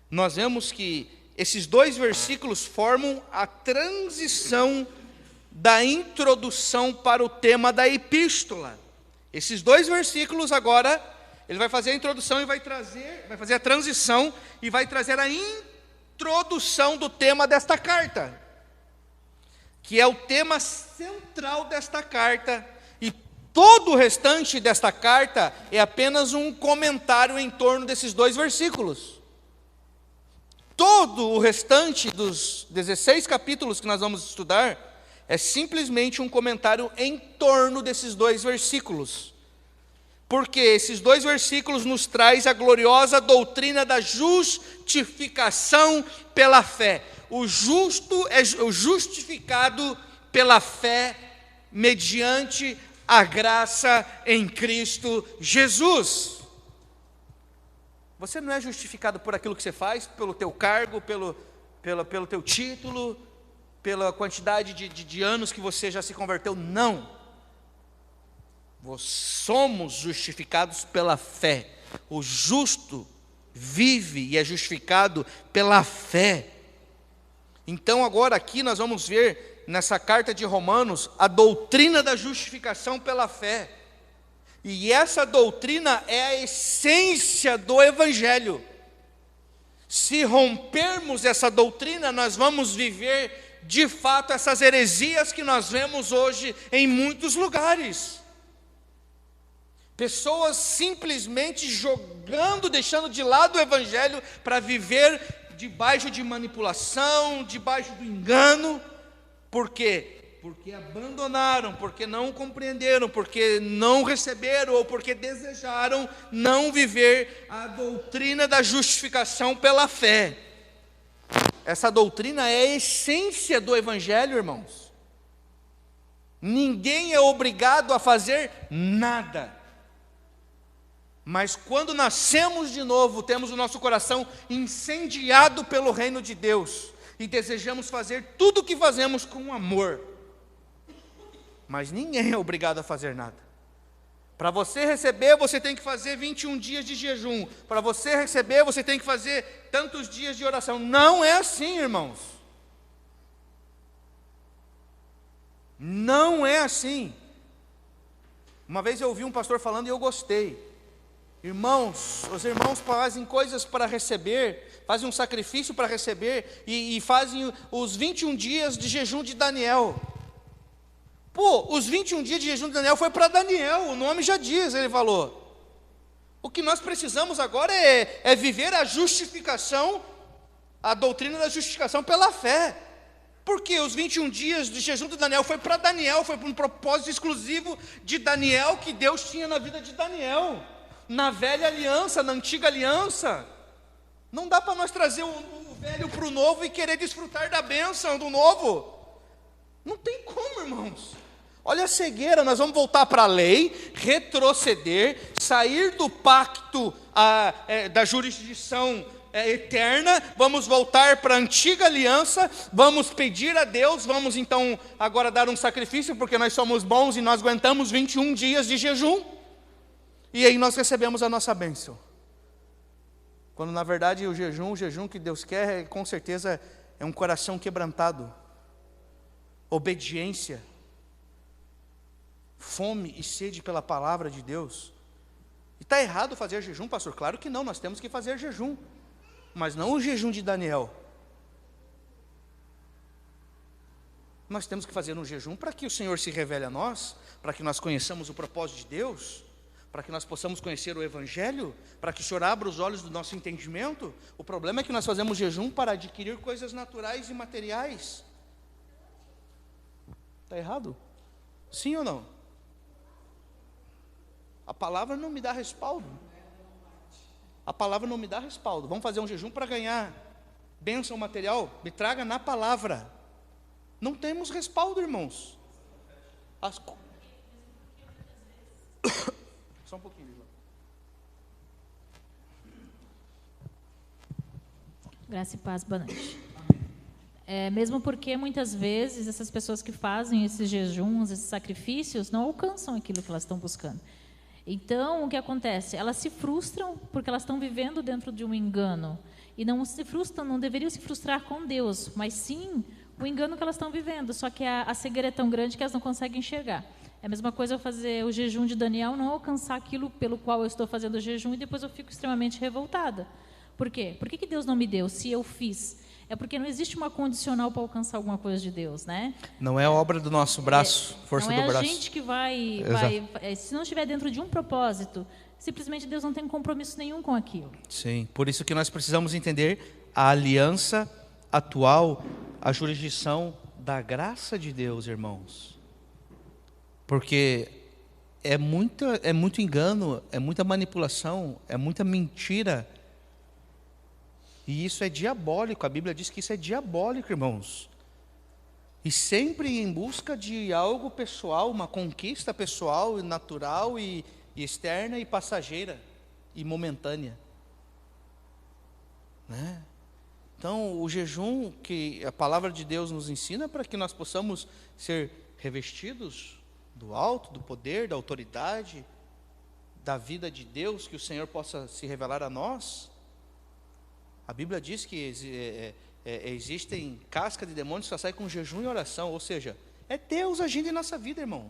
nós vemos que esses dois versículos formam a transição da introdução para o tema da epístola. Esses dois versículos agora, ele vai fazer a introdução e vai fazer a transição e vai trazer a introdução do tema desta carta. que é o tema central desta carta, e todo o restante desta carta é apenas um comentário em torno desses 2 versículos. Todo o restante dos 16 capítulos que nós vamos estudar é simplesmente um comentário em torno desses 2 versículos. Porque esses 2 versículos nos traz a gloriosa doutrina da justificação pela fé. O justo é justificado pela fé mediante a graça em Cristo Jesus. Você não é justificado por aquilo que você faz, pelo teu cargo, pelo teu título, pela quantidade de anos que você já se converteu, não. Somos justificados pela fé. O justo vive e é justificado pela fé. Então agora aqui nós vamos ver, nessa carta de Romanos, a doutrina da justificação pela fé. E essa doutrina é a essência do Evangelho. Se rompermos essa doutrina, nós vamos viver de fato essas heresias que nós vemos hoje em muitos lugares. Pessoas simplesmente jogando, deixando de lado o Evangelho para viver debaixo de manipulação, debaixo do engano. Por quê? Porque abandonaram, porque não compreenderam, porque não receberam ou porque desejaram não viver a doutrina da justificação pela fé. Essa doutrina é a essência do Evangelho, irmãos. Ninguém é obrigado a fazer nada. Mas quando nascemos de novo, temos o nosso coração incendiado pelo reino de Deus e desejamos fazer tudo o que fazemos com amor. Mas ninguém é obrigado a fazer nada. Para você receber, você tem que fazer 21 dias de jejum. Para você receber, você tem que fazer tantos dias de oração. Não é assim, irmãos. Não é assim. Uma vez eu ouvi um pastor falando e eu gostei. Irmãos, os irmãos fazem coisas para receber, fazem um sacrifício para receber e fazem os 21 dias de jejum de Daniel. Pô, os 21 dias de jejum de Daniel foi para Daniel, o nome já diz, ele falou. O que nós precisamos agora é viver a justificação, a doutrina da justificação pela fé. Porque os 21 dias de jejum de Daniel foi para Daniel, foi para um propósito exclusivo de Daniel que Deus tinha na vida de Daniel. Na velha aliança, na antiga aliança. Não dá para nós trazer o velho para o novo e querer desfrutar da bênção do novo. Não tem como, irmãos. Olha a cegueira, nós vamos voltar para a lei, retroceder, sair do pacto da jurisdição eterna, vamos voltar para a antiga aliança, vamos pedir a Deus, vamos então agora dar um sacrifício, porque nós somos bons e nós aguentamos 21 dias de jejum. E aí nós recebemos a nossa bênção. Quando na verdade o jejum que Deus quer, com certeza é um coração quebrantado, obediência, fome e sede pela palavra de Deus. E está errado fazer jejum, pastor? Claro que não, nós temos que fazer jejum, mas não o jejum de Daniel. Nós temos que fazer um jejum para que o Senhor se revele a nós, para que nós conheçamos o propósito de Deus, para que nós possamos conhecer o Evangelho, para que o Senhor abra os olhos do nosso entendimento. O problema é que nós fazemos jejum para adquirir coisas naturais e materiais. Está errado? Sim ou não? A palavra não me dá respaldo. A palavra não me dá respaldo. Vamos fazer um jejum para ganhar bênção material? Me traga na palavra. Não temos respaldo, irmãos. Só um pouquinho, João. Graça e paz, boa noite. Mesmo porque muitas vezes essas pessoas que fazem esses jejuns, esses sacrifícios, não alcançam aquilo que elas estão buscando. Então, o que acontece? Elas se frustram porque elas estão vivendo dentro de um engano. E não se frustram, não deveriam se frustrar com Deus, mas sim o engano que elas estão vivendo. Só que a cegueira é tão grande que elas não conseguem enxergar. É a mesma coisa eu fazer o jejum de Daniel, não alcançar aquilo pelo qual eu estou fazendo o jejum e depois eu fico extremamente revoltada. Por quê? Por que Deus não me deu se eu fiz? é porque não existe uma condicional para alcançar alguma coisa de Deus, né? Não é obra do nosso braço, força do braço. Não é a gente que vai, se não estiver dentro de um propósito, simplesmente Deus não tem compromisso nenhum com aquilo. Sim, por isso que nós precisamos entender a aliança atual, a jurisdição da graça de Deus, irmãos. Porque é muito engano, é muita manipulação, é muita mentira. E isso é diabólico, a Bíblia diz que isso é diabólico, irmãos. E sempre em busca de algo pessoal, uma conquista pessoal, natural e externa e passageira e momentânea. Né? Então, o jejum que a palavra de Deus nos ensina para que nós possamos ser revestidos do alto, do poder, da autoridade, da vida de Deus, que o Senhor possa se revelar a nós. A Bíblia diz que existem casca de demônios que só saem com jejum e oração, ou seja, é Deus agindo em nossa vida, irmão.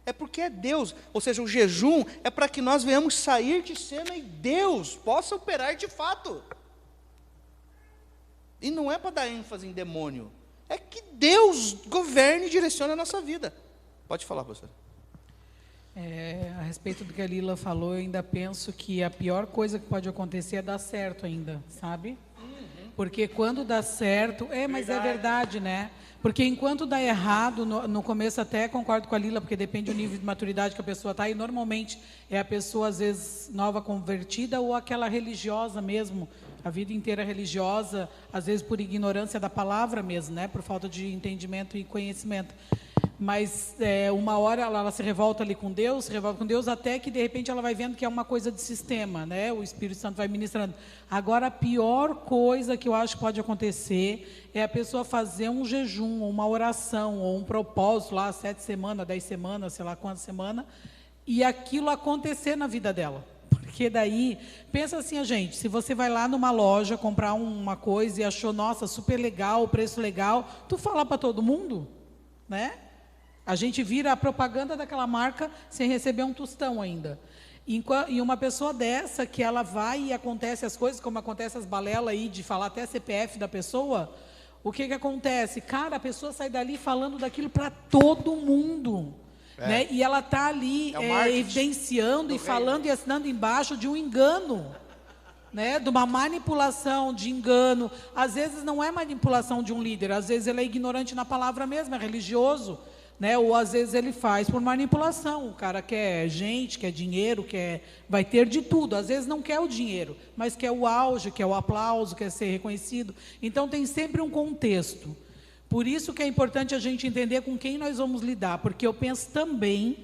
É porque é Deus, ou seja, o jejum é para que nós venhamos sair de cena e Deus possa operar de fato. E não é para dar ênfase em demônio, é que Deus governe e direcione a nossa vida. Pode falar, pastor. A respeito do que a Lila falou, eu ainda penso que a pior coisa que pode acontecer é dar certo ainda, sabe? Porque quando dá certo, mas é verdade, né? Porque enquanto dá errado, no começo até concordo com a Lila, porque depende do nível de maturidade que a pessoa está, e normalmente é a pessoa, às vezes, nova convertida, ou aquela religiosa mesmo, a vida inteira religiosa, às vezes por ignorância da palavra mesmo, né? Por falta de entendimento e conhecimento. Mas uma hora ela se revolta ali com Deus, até que de repente ela vai vendo que é uma coisa de sistema, né? O Espírito Santo vai ministrando. Agora, a pior coisa que eu acho que pode acontecer é a pessoa fazer um jejum, ou uma oração, ou um propósito lá, 7 semanas, 10 semanas, sei lá quantas semanas, e aquilo acontecer na vida dela. Porque daí, pensa assim, gente, se você vai lá numa loja comprar uma coisa e achou, nossa, super legal, o preço legal, tu fala para todo mundo, né? A gente vira a propaganda daquela marca sem receber um tostão ainda. E uma pessoa dessa, que ela vai e acontece as coisas, como acontece as balelas aí, de falar até CPF da pessoa, o que acontece? Cara, a pessoa sai dali falando daquilo para todo mundo. Né? E ela está ali evidenciando e falando e assinando embaixo de um engano. Né? De uma manipulação, de engano. Às vezes não é manipulação de um líder, às vezes ele é ignorante na palavra mesmo, é religioso. Né? Ou às vezes ele faz por manipulação. O cara quer gente, quer dinheiro, vai ter de tudo. Às vezes não quer o dinheiro, mas quer o auge, quer o aplauso, quer ser reconhecido. Então tem sempre um contexto. Por isso que é importante a gente entender com quem nós vamos lidar, porque eu penso também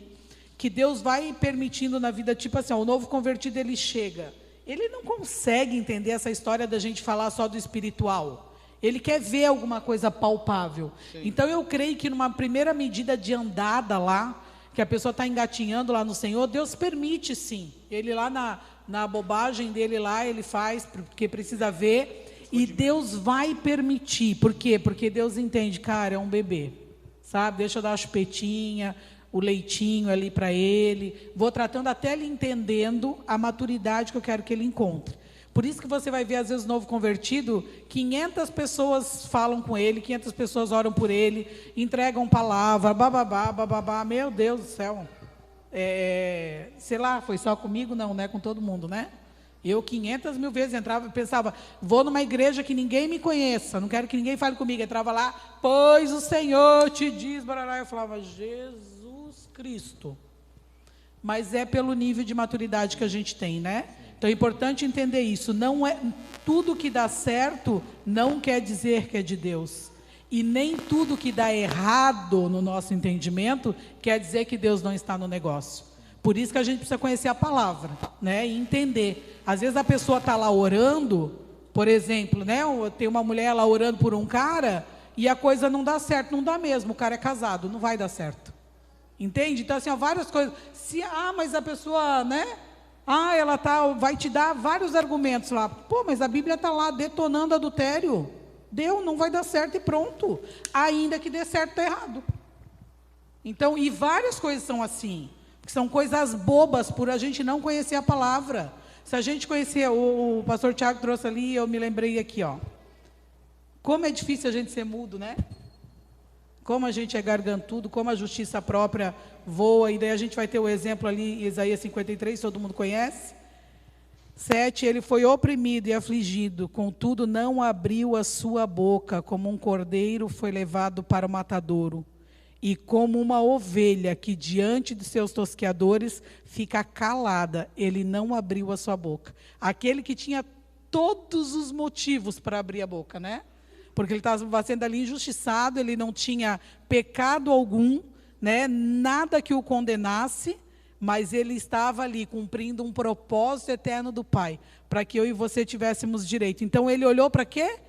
que Deus vai permitindo na vida, tipo assim, o novo convertido ele chega, ele não consegue entender essa história da gente falar só do espiritual. Ele quer ver alguma coisa palpável. Sim. Então, eu creio que numa primeira medida de andada lá, que a pessoa está engatinhando lá no Senhor, Deus permite sim. Ele lá na bobagem dele lá, ele faz, porque precisa ver, e Deus vai permitir. Por quê? Porque Deus entende, cara, é um bebê, sabe? Deixa eu dar a chupetinha, o leitinho ali para ele. Vou tratando até ele entendendo a maturidade que eu quero que ele encontre. Por isso que você vai ver, às vezes, o novo convertido, 500 pessoas falam com ele, 500 pessoas oram por ele, entregam palavra, bababá, meu Deus do céu. Sei lá, foi só comigo? Não, né? Com todo mundo, né? Eu 500 mil vezes entrava e pensava, vou numa igreja que ninguém me conheça, não quero que ninguém fale comigo. Entrava lá, pois o Senhor te diz, barará. Eu falava, Jesus Cristo. Mas é pelo nível de maturidade que a gente tem, né? Então é importante entender isso. Não é tudo que dá certo não quer dizer que é de Deus. E nem tudo que dá errado no nosso entendimento quer dizer que Deus não está no negócio. Por isso que a gente precisa conhecer a palavra, né? E entender. Às vezes a pessoa está lá orando, por exemplo, né? Tem uma mulher lá orando por um cara e a coisa não dá certo, não dá mesmo. O cara é casado, não vai dar certo. Entende? Então, assim, há várias coisas. Mas a pessoa, né? Ela vai te dar vários argumentos lá. Pô, mas a Bíblia está lá detonando adultério. Deu, não vai dar certo e pronto. Ainda que dê certo, está errado. Então, e várias coisas são assim. Que são coisas bobas por a gente não conhecer a palavra. Se a gente conhecer, o pastor Tiago trouxe ali, eu me lembrei aqui, ó. Como é difícil a gente ser mudo, né? Como a gente é gargantudo, como a justiça própria voa. E daí a gente vai ter o exemplo ali em Isaías 53, todo mundo conhece. 7, ele foi oprimido e afligido, contudo não abriu a sua boca, como um cordeiro foi levado para o matadouro. E como uma ovelha que diante de seus tosqueadores fica calada, ele não abriu a sua boca. Aquele que tinha todos os motivos para abrir a boca, né? Porque ele estava sendo ali injustiçado, ele não tinha pecado algum, né? Nada que o condenasse, mas ele estava ali cumprindo um propósito eterno do Pai, para que eu e você tivéssemos direito. Então ele olhou para quê?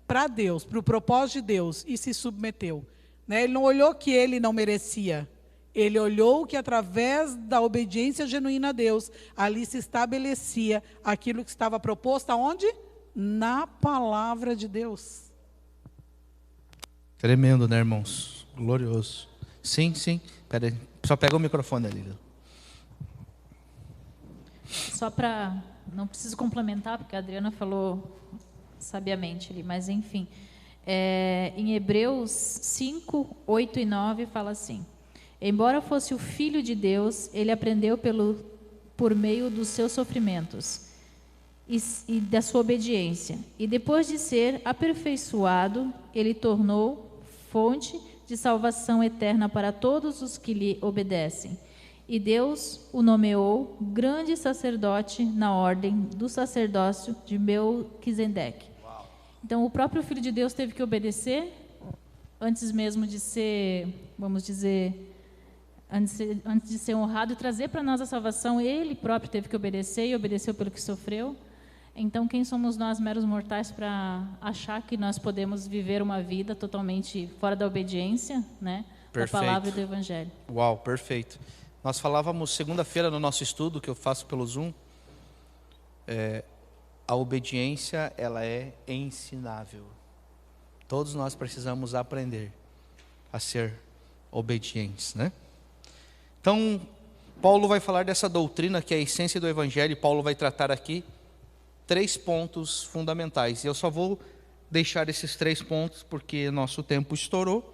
Para Deus, para o propósito de Deus, e se submeteu. Né? Ele não olhou que ele não merecia. Ele olhou que através da obediência genuína a Deus, ali se estabelecia aquilo que estava proposto aonde? Na palavra de Deus. Tremendo, né, irmãos? Glorioso. Sim, sim. Pera aí. Só pega o microfone ali. Só para... Não preciso complementar, porque a Adriana falou sabiamente ali, mas enfim. Em Hebreus 5, 8 e 9, fala assim: embora fosse o Filho de Deus, ele aprendeu por meio dos seus sofrimentos e da sua obediência. E depois de ser aperfeiçoado, ele tornou fonte de salvação eterna para todos os que lhe obedecem. E Deus o nomeou grande sacerdote na ordem do sacerdócio de Melquisedeque. Então, o próprio Filho de Deus teve que obedecer, antes mesmo de ser, vamos dizer, antes de ser honrado e trazer para nós a salvação, ele próprio teve que obedecer e obedeceu pelo que sofreu. Então, quem somos nós, meros mortais, para achar que nós podemos viver uma vida totalmente fora da obediência, né, da palavra e do Evangelho? Uau, perfeito. Nós falávamos segunda-feira no nosso estudo, que eu faço pelo Zoom, a obediência, ela é ensinável. Todos nós precisamos aprender a ser obedientes, né? Então, Paulo vai falar dessa doutrina que é a essência do Evangelho, e Paulo vai tratar aqui 3 pontos fundamentais. E eu só vou deixar esses 3 pontos porque nosso tempo estourou.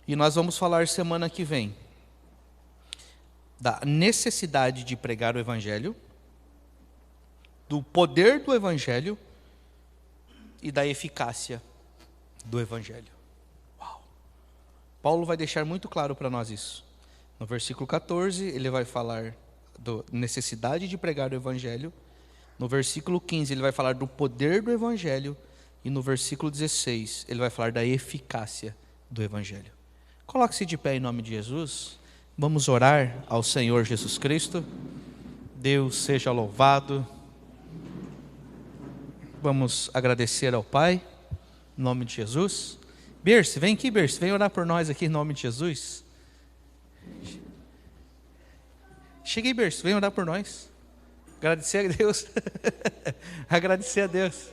E nós vamos falar semana que vem da necessidade de pregar o Evangelho, do poder do Evangelho e da eficácia do Evangelho. Uau! Paulo vai deixar muito claro para nós isso. No versículo 14, ele vai falar da necessidade de pregar o Evangelho. No versículo 15, ele vai falar do poder do Evangelho. E no versículo 16, ele vai falar da eficácia do Evangelho. Coloque-se de pé em nome de Jesus. Vamos orar ao Senhor Jesus Cristo. Deus seja louvado. Vamos agradecer ao Pai, em nome de Jesus. Berce, vem aqui, Berce, vem orar por nós aqui em nome de Jesus. Cheguei, Berce, vem orar por nós. Agradecer a Deus. Agradecer a Deus.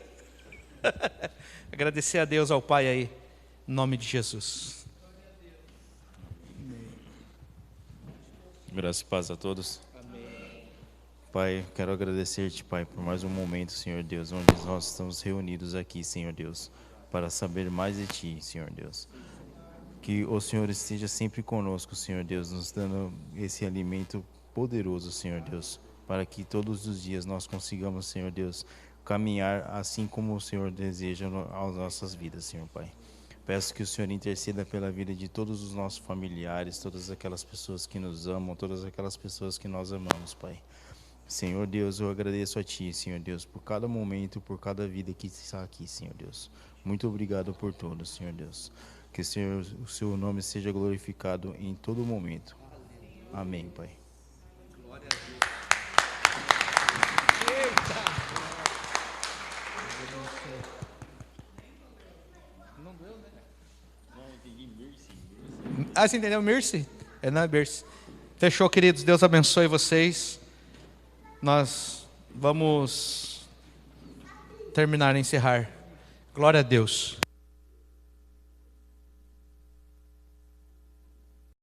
Agradecer a Deus, ao Pai aí, em nome de Jesus. Graças e paz a todos. Amém. Pai, quero agradecer-te, Pai, por mais um momento, Senhor Deus, onde nós estamos reunidos aqui, Senhor Deus, para saber mais de Ti, Senhor Deus. Que o Senhor esteja sempre conosco, Senhor Deus, nos dando esse alimento poderoso, Senhor Deus, para que todos os dias nós consigamos, Senhor Deus, caminhar assim como o Senhor deseja às nossas vidas, Senhor Pai. Peço que o Senhor interceda pela vida de todos os nossos familiares, todas aquelas pessoas que nos amam, todas aquelas pessoas que nós amamos, Pai. Senhor Deus, eu agradeço a Ti, Senhor Deus, por cada momento, por cada vida que está aqui, Senhor Deus. Muito obrigado por tudo, Senhor Deus. Que o Seu nome seja glorificado em todo momento. Amém, Pai. Glória a Deus. Não deu, né? Não, entendi mercy. Ah, você entendeu? Mercy? Não é mercy. Fechou, queridos. Deus abençoe vocês. Nós vamos terminar, encerrar. Glória a Deus.